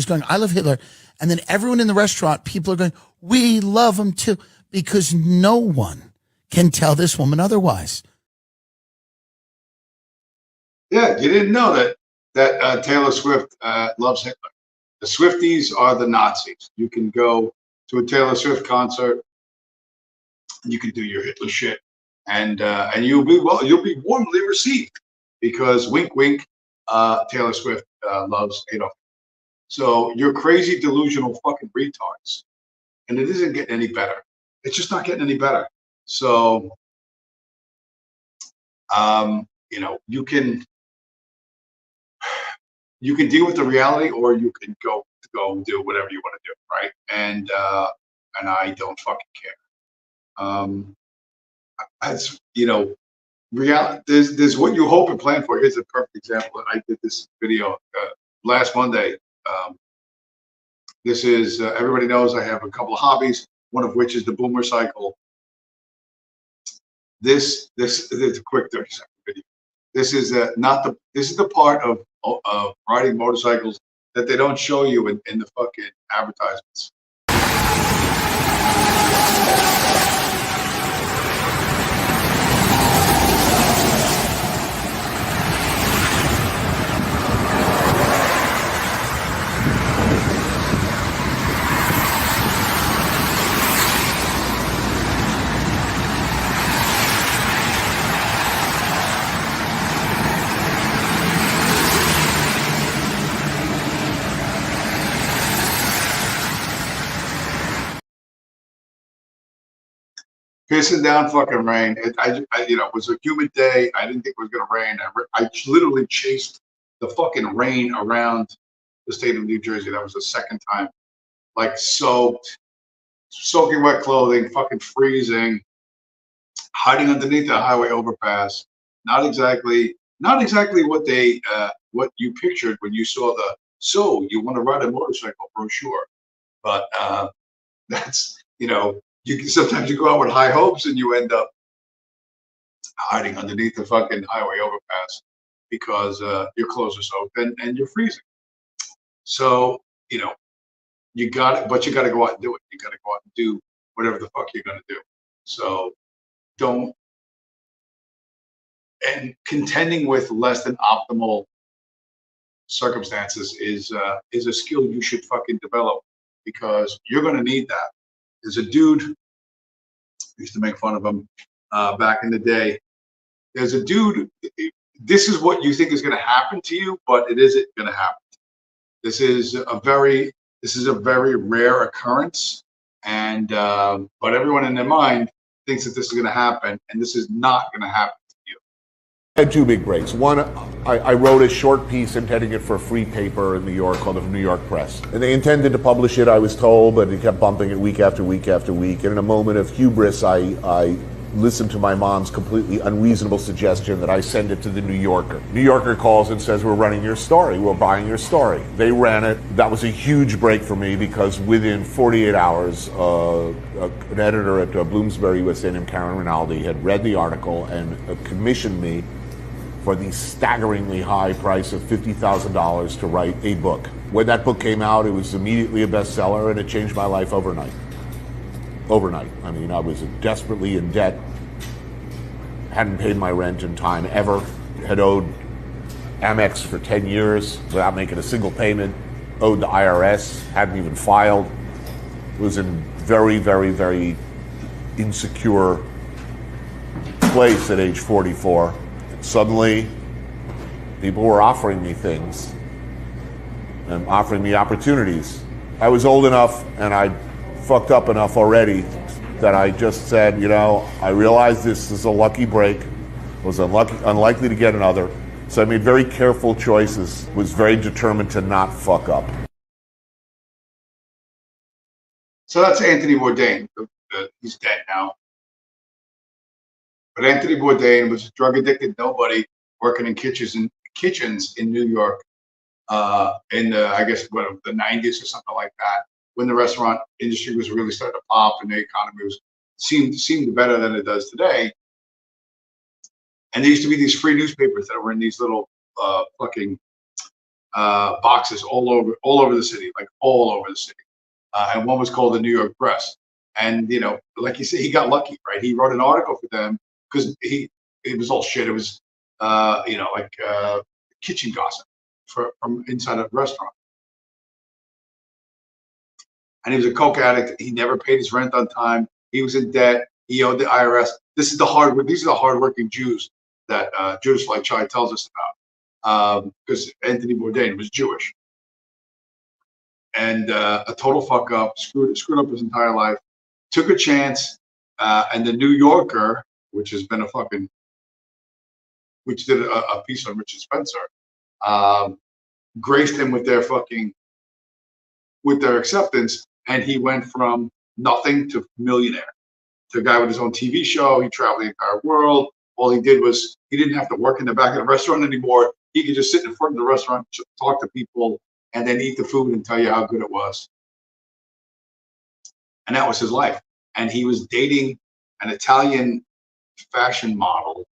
going, I love Hitler. And then everyone in the restaurant, people are going, we love him too. Because no one can tell this woman otherwise. Yeah, you didn't know that Taylor Swift loves Hitler. The Swifties are the Nazis. You can go to a Taylor Swift concert, you can do your Hitler shit, and you'll be warmly received, because wink, wink, Taylor Swift loves Adolf. So you're crazy, delusional fucking retards, and it isn't getting any better. It's just not getting any better. So you know, you can deal with the reality, or you can go do whatever you want to do, right? And I don't fucking care. As you know, reality. There's what you hope and plan for. Here's a perfect example. I did this video last Monday. This is everybody knows I have a couple of hobbies. One of which is the boomer cycle. This is a quick 30-second video. This is this is the part of riding motorcycles that they don't show you in the fucking advertisements. Pissing down fucking rain. You know, it was a humid day. I didn't think it was gonna rain. I literally chased the fucking rain around the state of New Jersey. That was the second time. Like soaked, soaking wet clothing, fucking freezing, hiding underneath the highway overpass. Not exactly what you pictured when you saw the "So you want to ride a motorcycle" brochure. But that's, you know, sometimes you go out with high hopes and you end up hiding underneath the fucking highway overpass because your clothes are soaked and you're freezing. So, you know, you got it, but you got to go out and do it. You got to go out and do whatever the fuck you're going to do. So and contending with less than optimal circumstances is a skill you should fucking develop, because you're going to need that. There's a dude, I used to make fun of him back in the day. There's a dude, this is what you think is going to happen to you, but it isn't going to happen. This is a very rare occurrence, and but everyone in their mind thinks that this is going to happen, and this is not going to happen to you. I had two big breaks. One, I wrote a short piece intending it for a free paper in New York called the New York Press. And they intended to publish it, I was told, but they kept bumping it week after week after week. And in a moment of hubris, I listened to my mom's completely unreasonable suggestion that I send it to the New Yorker. New Yorker calls and says, "We're running your story. We're buying your story." They ran it. That was a huge break for me, because within 48 hours, an editor at Bloomsbury USA named Karen Rinaldi had read the article and commissioned me for the staggeringly high price of $50,000 to write a book. When that book came out, it was immediately a bestseller, and it changed my life overnight. Overnight. I mean, I was desperately in debt, hadn't paid my rent in time ever, had owed Amex for 10 years without making a single payment, owed the IRS, hadn't even filed, was in very, very, very insecure place at age 44. Suddenly, people were offering me things and offering me opportunities. I was old enough and I fucked up enough already that I just said, you know, I realized this is a lucky break, was unlikely to get another. So I made very careful choices, was very determined to not fuck up. So that's Anthony Bourdain. He's dead now. But Anthony Bourdain was a drug-addicted nobody working in kitchens in New York in the, I guess, the 90s or something like that, when the restaurant industry was really starting to pop and the economy seemed better than it does today. And there used to be these free newspapers that were in these little fucking boxes all over the city, like all over the city. And one was called the New York Press. And, you know, like you said, he got lucky, right? He wrote an article for them because it was all shit. It was, you know, like kitchen gossip from inside a restaurant. And he was a coke addict. He never paid his rent on time. He was in debt. He owed the IRS. These are the hardworking Jews that Judas Like Chai tells us about, because Anthony Bourdain was Jewish. And a total fuck up, screwed up his entire life, took a chance, and the New Yorker, which has been a fucking which did a piece on Richard Spencer, graced him with their acceptance, and he went from nothing to millionaire. To a guy with his own TV show. He traveled the entire world. All he did was he didn't have to work in the back of the restaurant anymore. He could just sit in front of the restaurant, talk to people, and then eat the food and tell you how good it was. And that was his life. And he was dating an Italian fashion model,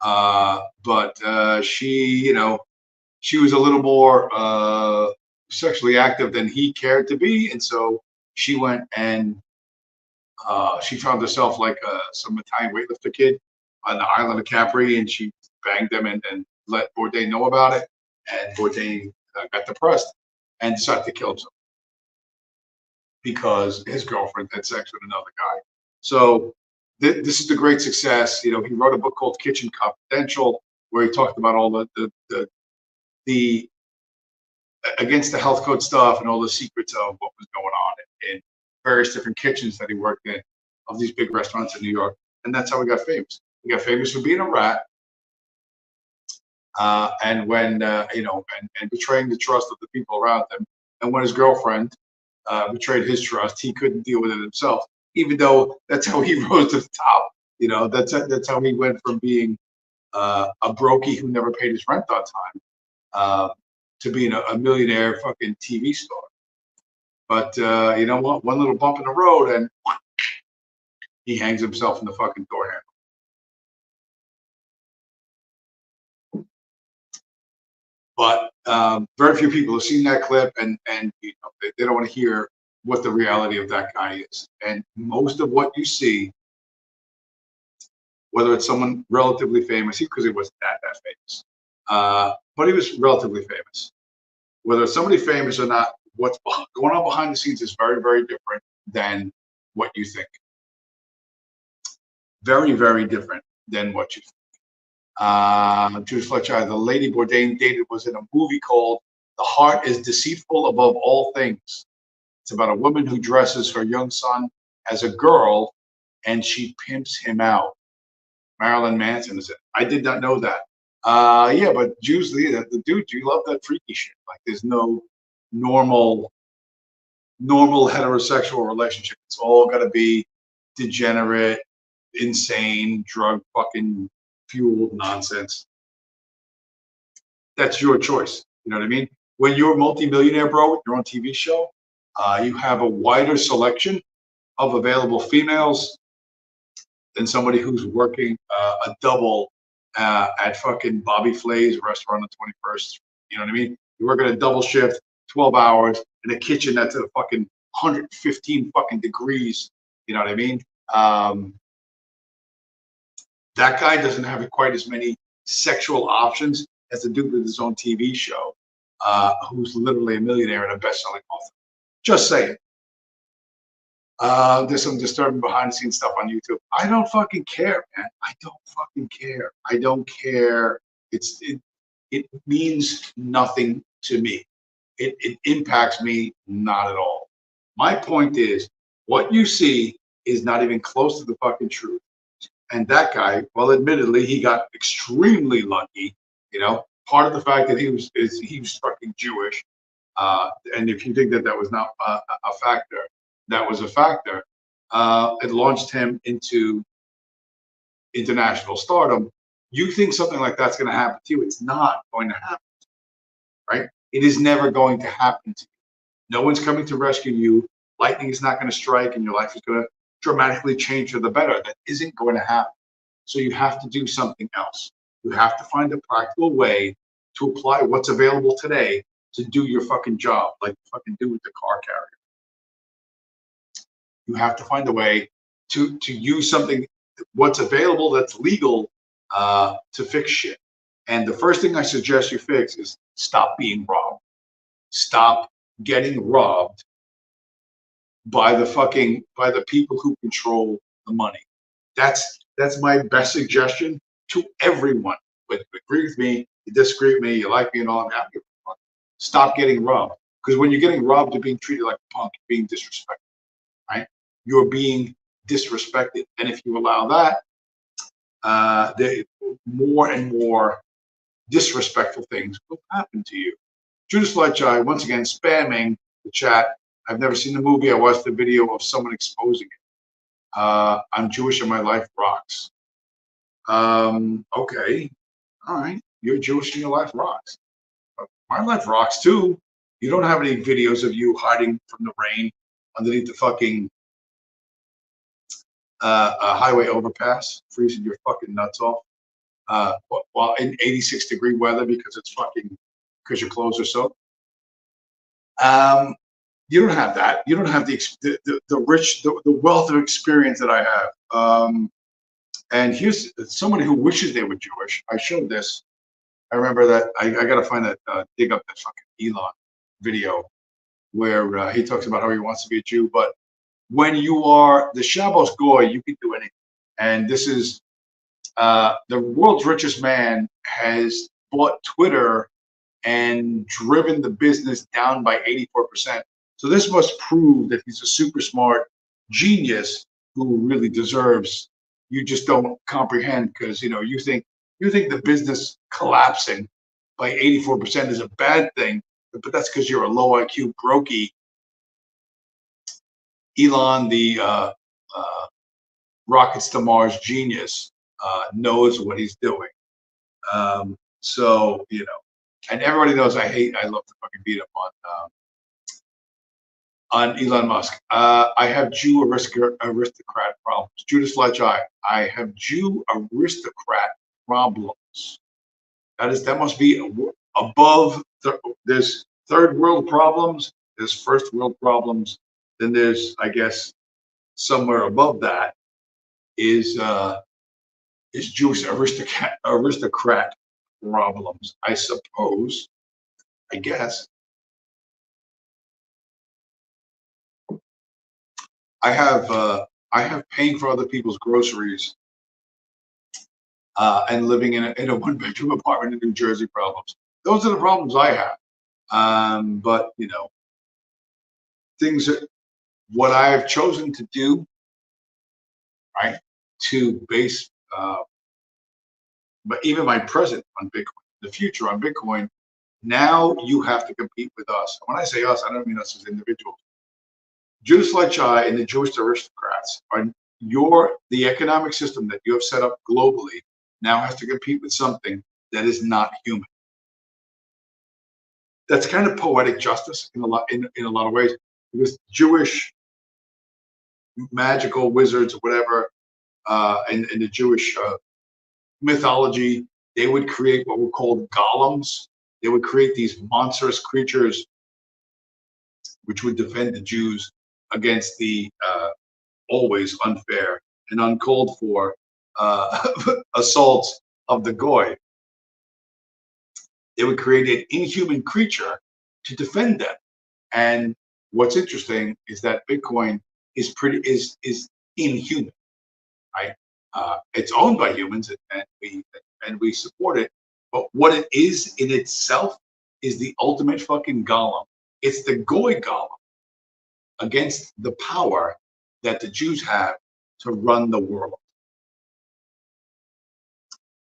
but she was a little more sexually active than he cared to be, and so she went and she found herself like some Italian weightlifter kid on the island of Capri, and she banged them and let Bourdain know about it. And Bourdain got depressed and decided to kill himself because his girlfriend had sex with another guy. So this is the great success. He wrote a book called Kitchen Confidential, where he talked about all the against the health code stuff and all the secrets of what was going on in various different kitchens that he worked in of these big restaurants in New York. And that's how we got famous. We got famous for being a rat. And when, and betraying the trust of the people around him. And when his girlfriend betrayed his trust, he couldn't deal with it himself, even though that's how he rose to the top. That's how he went from being a brokey who never paid his rent on time to being a millionaire fucking TV star. But you know what? One little bump in the road and he hangs himself in the fucking door handle. But very few people have seen that clip, and they don't want to hear what the reality of that guy is. And most of what you see, whether it's someone relatively famous, because he wasn't that famous, but he was relatively famous. Whether it's somebody famous or not, what's going on behind the scenes is very, very different than what you think. Very, very different than what you think. Judy Fletcher, the lady Bourdain dated was in a movie called The Heart is Deceitful Above All Things. It's about a woman who dresses her young son as a girl and she pimps him out. Marilyn Manson is it. I did not know that. Yeah, but usually the dude, you love that freaky shit. Like there's no normal heterosexual relationship. It's all got to be degenerate, insane, drug fucking fueled nonsense. That's your choice. You know what I mean? When you're a multimillionaire, bro, with your own TV show, you have a wider selection of available females than somebody who's working a double at fucking Bobby Flay's restaurant on 21st. You know what I mean? You're working a double shift, 12 hours in a kitchen that's at a fucking 115 fucking degrees. You know what I mean? That guy doesn't have quite as many sexual options as the dude with his own TV show, who's literally a millionaire and a best-selling author. Just saying. There's some disturbing behind-the-scenes stuff on YouTube. I don't fucking care, man. I don't fucking care. I don't care. It means nothing to me. It impacts me not at all. My point is, what you see is not even close to the fucking truth. And that guy, well, admittedly, he got extremely lucky. Part of the fact that he was fucking Jewish. And if you think that was not a factor, that was a factor. It launched him into international stardom. You think something like that's going to happen to you? It's not going to happen, right? It is never going to happen to you. No one's coming to rescue you. Lightning is not going to strike, and your life is going to dramatically change for the better. That isn't going to happen. So you have to do something else. You have to find a practical way to apply what's available today to do your fucking job, like you fucking do with the car carrier. You have to find a way to use something, what's available that's legal, to fix shit. And the first thing I suggest you fix is stop being robbed. Stop getting robbed by the people who control the money. That's my best suggestion to everyone. But you agree with me, you disagree with me, you like me and all, I'm happy. Stop getting robbed. Because when you're getting robbed, you're being treated like a punk, you're being disrespected, right? You're being disrespected. And if you allow that, more and more disrespectful things will happen to you. Judas Leitchai, once again, spamming the chat. I've never seen the movie. I watched the video of someone exposing it. I'm Jewish and my life rocks. Okay. All right. You're Jewish and your life rocks. My life rocks too. You don't have any videos of you hiding from the rain underneath the fucking highway overpass, freezing your fucking nuts off while in 86-degree weather because your clothes are soaked. You don't have that. You don't have the wealth of experience that I have. And here's somebody who wishes they were Jewish. I showed this. I remember that. I got to find that, dig up that fucking Elon video where he talks about how he wants to be a Jew. But when you are the Shabbos Goy, you can do anything. And this is the world's richest man has bought Twitter and driven the business down by 84%. So this must prove that he's a super smart genius who really deserves. You just don't comprehend because you think the business collapsing by 84% is a bad thing, but that's because you're a low IQ brokey. Elon, the rockets to Mars genius, knows what he's doing. So and everybody knows I love to fucking beat up on Elon Musk. I have Jew aristocrat problems. Judas Leitchai, I have Jew aristocrat problems. That must be above. There's third world problems. There's first world problems. Then there's, I guess, somewhere above that is Jewish aristocrat problems. I suppose. I guess. I have paying for other people's groceries and living in a one-bedroom apartment in New Jersey problems. Those are the problems I have. But things that what I have chosen to do, right, to base, but even my present on Bitcoin, the future on Bitcoin. Now you have to compete with us. When I say us, I don't mean us as individuals. Judas Leitchai and the Jewish aristocrats are the economic system that you have set up globally now has to compete with something that is not human. That's kind of poetic justice in a lot of ways, because Jewish magical wizards or whatever, in the Jewish mythology, they would create what were called golems. They would create these monstrous creatures which would defend the Jews against the always unfair and uncalled for assaults of the Goy. They would create an inhuman creature to defend them. And what's interesting is that Bitcoin is inhuman, right? It's owned by humans, and we support it. But what it is in itself is the ultimate fucking golem. It's the Goy golem against the power that the Jews have to run the world.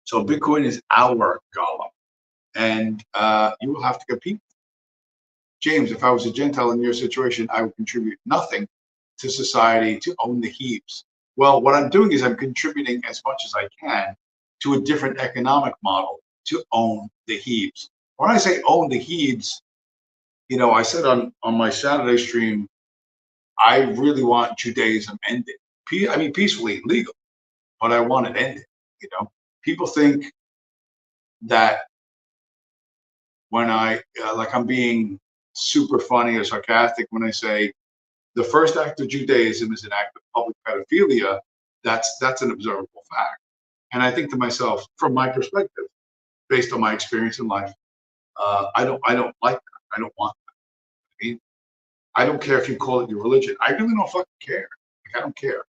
So Bitcoin is our golem, and you will have to compete. James, if I was a Gentile in your situation, I would contribute nothing to society to own the heaps. Well, what I'm doing is I'm contributing as much as I can to a different economic model to own the heaps. When I say own the heaps, I said on my Saturday stream, I really want Judaism ended. Peacefully and legal, but I want it ended. People think that when I'm being super funny or sarcastic when I say the first act of Judaism is an act of public pedophilia. That's an observable fact. And I think to myself, from my perspective, based on my experience in life, I don't like that. I don't want that. I don't care if you call it your religion. I really don't fucking care. I don't care.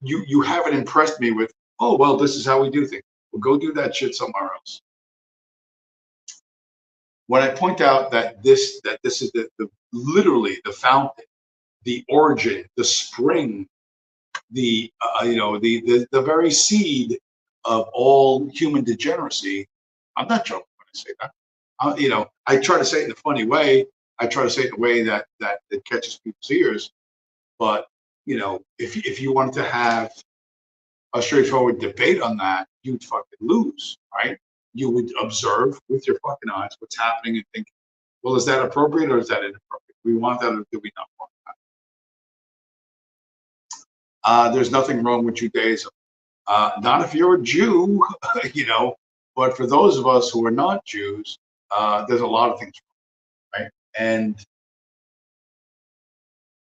You haven't impressed me with, oh, well, this is how we do things. Well, go do that shit somewhere else. When I point out that this is literally the fountain, the origin, the spring the the very seed of all human degeneracy. I'm not joking when I say that. I try to say it in a funny way. I try to say it in a way that catches people's ears. But if you wanted to have a straightforward debate on that, you'd fucking lose, right? You would observe with your fucking eyes what's happening and think, well, is that appropriate or is that inappropriate? Do we want that or do we not want that? There's nothing wrong with Judaism. Not if you're a Jew, but for those of us who are not Jews, there's a lot of things wrong, right? And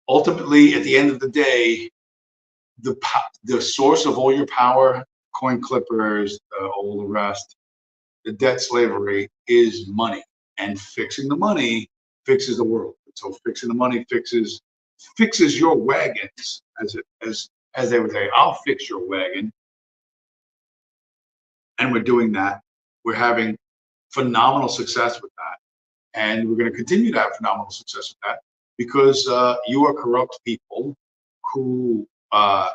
ultimately, at the end of the day, the source of all your power, coin clippers, all the rest, the debt slavery is money, and fixing the money fixes the world. So fixing the money fixes your wagons, as they would say. I'll fix your wagon, and we're doing that. We're having phenomenal success with that, and we're going to continue to have phenomenal success with that because you are corrupt people who are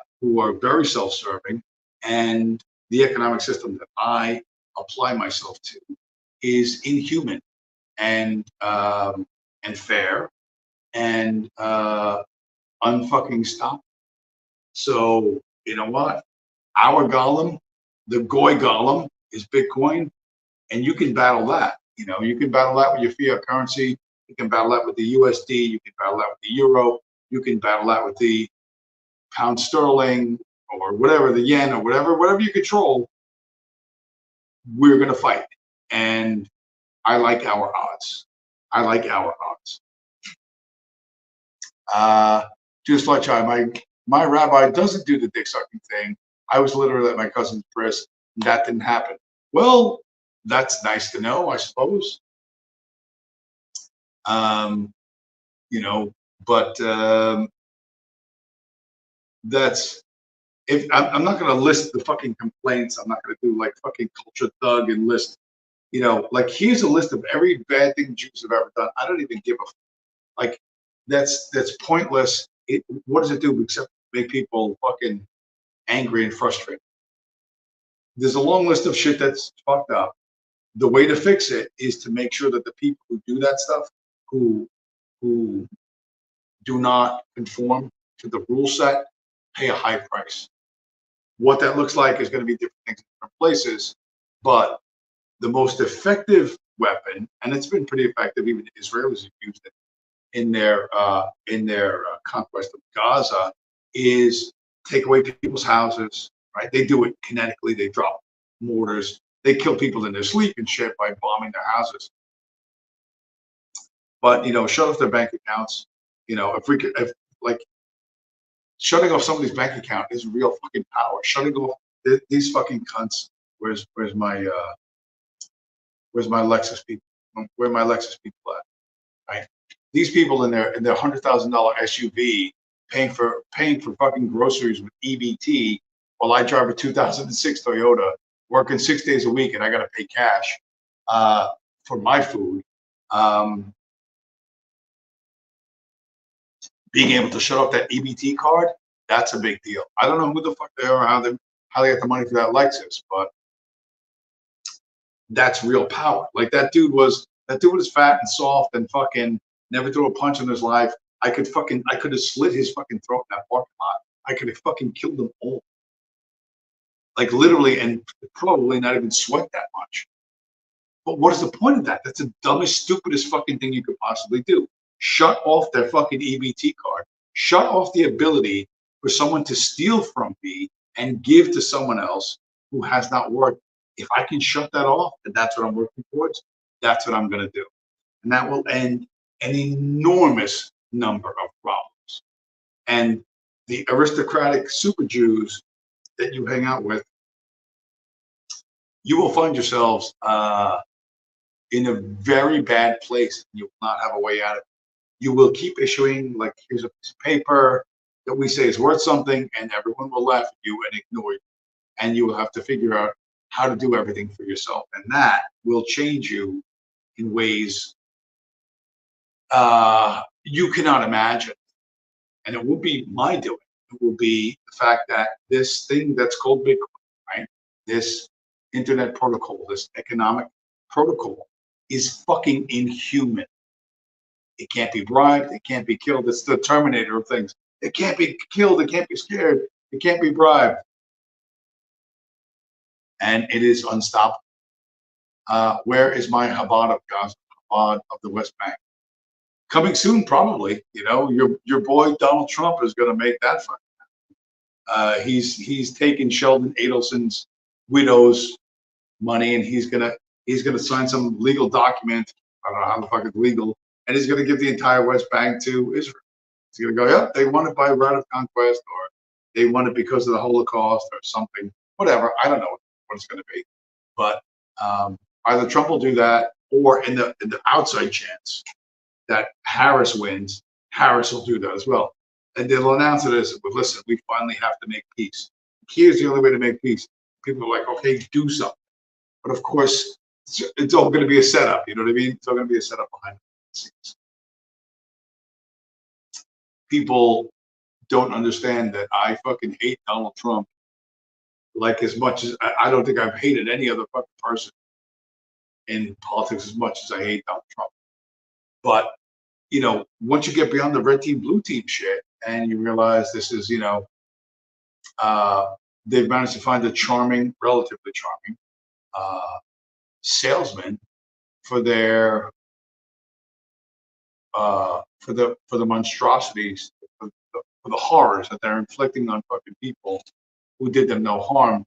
very self-serving, and the economic system that I apply myself to is inhuman and fair and unfucking stop. So you know what? Our golem, the Goy golem, is Bitcoin, and you can battle that. You can battle that with your fiat currency. You can battle that with the USD. You can battle that with the euro. You can battle that with the pound sterling or whatever, the yen or whatever you control. We're going to fight. And I like our odds. Just like my rabbi doesn't do the dick sucking thing. I was literally at my cousin's bris. That didn't happen. Well, that's nice to know, I suppose. But that's, if I'm not going to list the fucking complaints. I'm not going to do like fucking culture thug and list, like here's a list of every bad thing Jews have ever done. I don't even give a like. That's pointless. What does it do except make people fucking angry and frustrated? There's a long list of shit that's fucked up. The way to fix it is to make sure that the people who do that stuff, who do not conform to the rule set, pay a high price. What that looks like is going to be different things in different places, but the most effective weapon, and it's been pretty effective, even the Israelis have used it in their conquest of Gaza, is take away people's houses. Right? They do it kinetically. They drop mortars. They kill people in their sleep and shit by bombing their houses. But shut off their bank accounts. If shutting off somebody's bank account is real fucking power. Shutting off these fucking cunts. Where's my Lexus people? Where are my Lexus people at? Right? These people in their $100,000 SUV paying for fucking groceries with EBT, while I drive a 2006 Toyota, working 6 days a week, and I got to pay cash for my food. Being able to shut off that EBT card, that's a big deal. I don't know who the fuck they are, how they got the money for that Lexus, but that's real power. Like that dude was fat and soft and fucking never threw a punch in his life. I could have slit his fucking throat in that parking lot. I could have fucking killed them all. Like literally, and probably not even sweat that much. But what is the point of that? That's the dumbest, stupidest fucking thing you could possibly do. Shut off their fucking EBT card. Shut off the ability for someone to steal from me and give to someone else who has not worked. If I can shut that off, and that's what I'm working towards, that's what I'm going to do. And that will end an enormous number of problems. And the aristocratic super Jews that you hang out with, you will find yourselves in a very bad place. You will not have a way out of it. You will keep issuing, like, here's a piece of paper that we say is worth something, and everyone will laugh at you and ignore you. And you will have to figure out how to do everything for yourself. And that will change you in ways you cannot imagine. And it will be my doing. will be the fact that this thing that's called Bitcoin, right? This internet protocol, this economic protocol, is fucking inhuman. It can't be bribed. It can't be killed. It's the Terminator of things. It can't be killed. It can't be scared. It can't be bribed. And it is unstoppable. Where is my Chabad of Gaza, Chabad of the West Bank? Coming soon, probably. You know, your boy Donald Trump is going to make that fun. He's taken Sheldon Adelson's widow's money, and he's gonna sign some legal document. I don't know how the fuck it's legal, and he's gonna give the entire West Bank to Israel. He's gonna go, yeah, they won it by right of conquest, or they won it because of the Holocaust, or something. Whatever. I don't know what it's gonna be, but either Trump will do that, or in the outside chance that Harris wins, Harris will do that as well. And they'll announce it as, well, listen, we finally have to make peace. Here's the only way to make peace. People are like, okay, do something. But of course, it's all going to be a setup. You know what I mean? It's all going to be a setup behind the scenes. People don't understand that I fucking hate Donald Trump like as much as I don't think I've hated any other fucking person in politics as much as I hate Donald Trump. But, you know, once you get beyond the red team, blue team shit, and you realize this is, you know, they've managed to find a charming, relatively charming salesman for their for the monstrosities, for the horrors that they're inflicting on fucking people who did them no harm.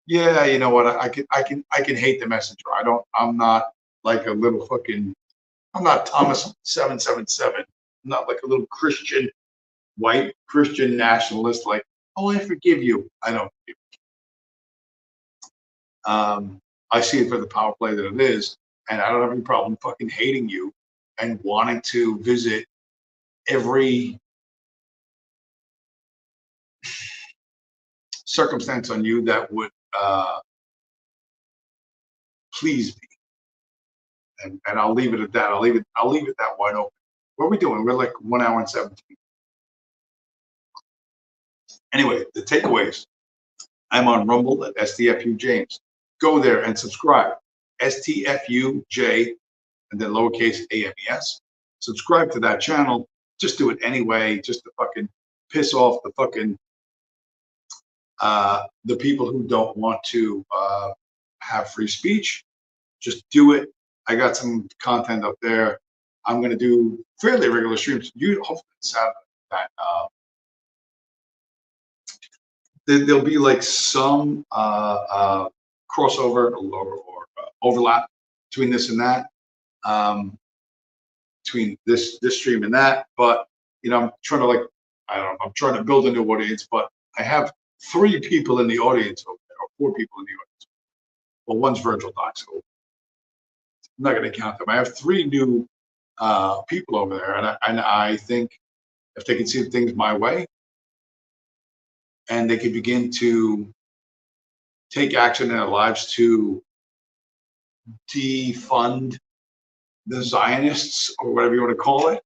Yeah, you know what? I can hate the messenger. I'm not like a little fucking. I'm not Thomas 777. I'm not like a little Christian, white Christian nationalist. Like, oh, I forgive you. I don't forgive you. I see it for the power play that it is, and I don't have any problem fucking hating you and wanting to visit every circumstance on you that would please me. And I'll leave it at that. I'll leave it that wide open. What are we doing? We're like 1 hour and 17. Anyway, the takeaways. I'm on Rumble at STFU James. Go there and subscribe. STFUJ and then lowercase AMES. Subscribe to that channel. Just do it anyway, just to fucking piss off the fucking the people who don't want to have free speech. Just do it. I got some content up there. I'm going to do fairly regular streams. You hopefully Saturday that there'll be like some crossover or overlap between this and that, between this stream and that. But you know, I'm trying to I'm trying to build a new audience. But I have 3 people in the audience over there, or 4 people in the audience. Well, one's Virgil Doc, so I'm not going to count them. I have 3 new people over there, and I think if they can see things my way, and they can begin to take action in their lives to defund the Zionists, or whatever you want to call it,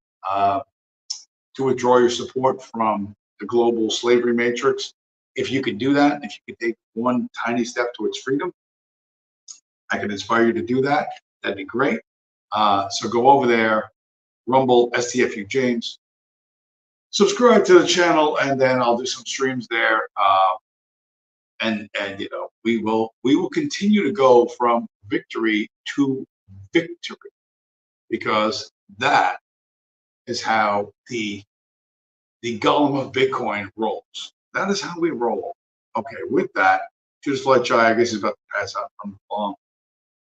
to withdraw your support from the global slavery matrix. If you could do that, if you could take one tiny step towards freedom, I can inspire you to do that. That'd be great. So go over there, Rumble, STFU James, subscribe to the channel, and then I'll do some streams there. And you know, we will continue to go from victory to victory, because that is how the golem of Bitcoin rolls. That is how we roll. Okay, with that, just let you, I guess, is about to pass out from the bomb.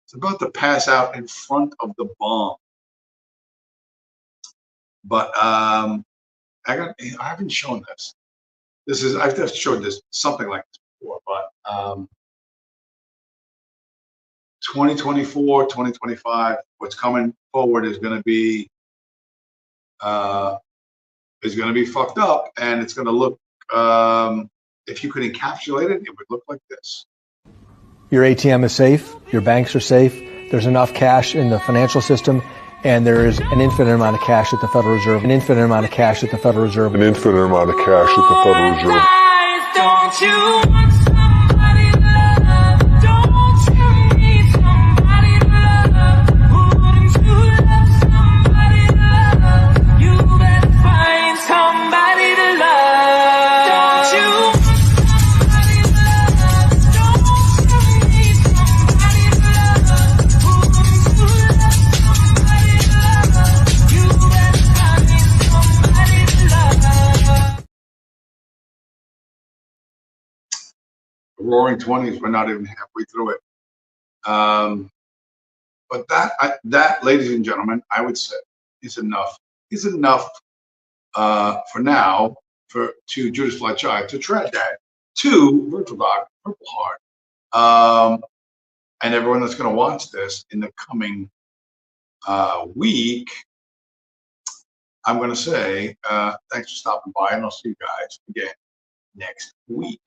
It's about to pass out in front of the bomb. But I haven't shown this. I've just showed this something like this before, but 2024, 2025, what's coming forward is going to be fucked up, and it's going to look. If you could encapsulate it, it would look like this. Your ATM is safe. Your banks are safe. There's enough cash in the financial system. And there is an infinite amount of cash at the Federal Reserve. An infinite amount of cash at the Federal Reserve. An infinite amount of cash at the Federal Reserve. Don't you want somebody to love? Don't you need somebody to love? Wouldn't you love somebody to love? You better find somebody to love. Don't you want somebody to love? Don't you need somebody to love? Wouldn't you love somebody to love? You better find somebody to love. The Roaring '20s, we're not even halfway through it. But that, ladies and gentlemen, I would say is enough. Is enough for now to Judas Fletcher to tread that to Virtual Doc, Purple Heart, and everyone that's going to watch this in the coming week. I'm going to say thanks for stopping by, and I'll see you guys again next week.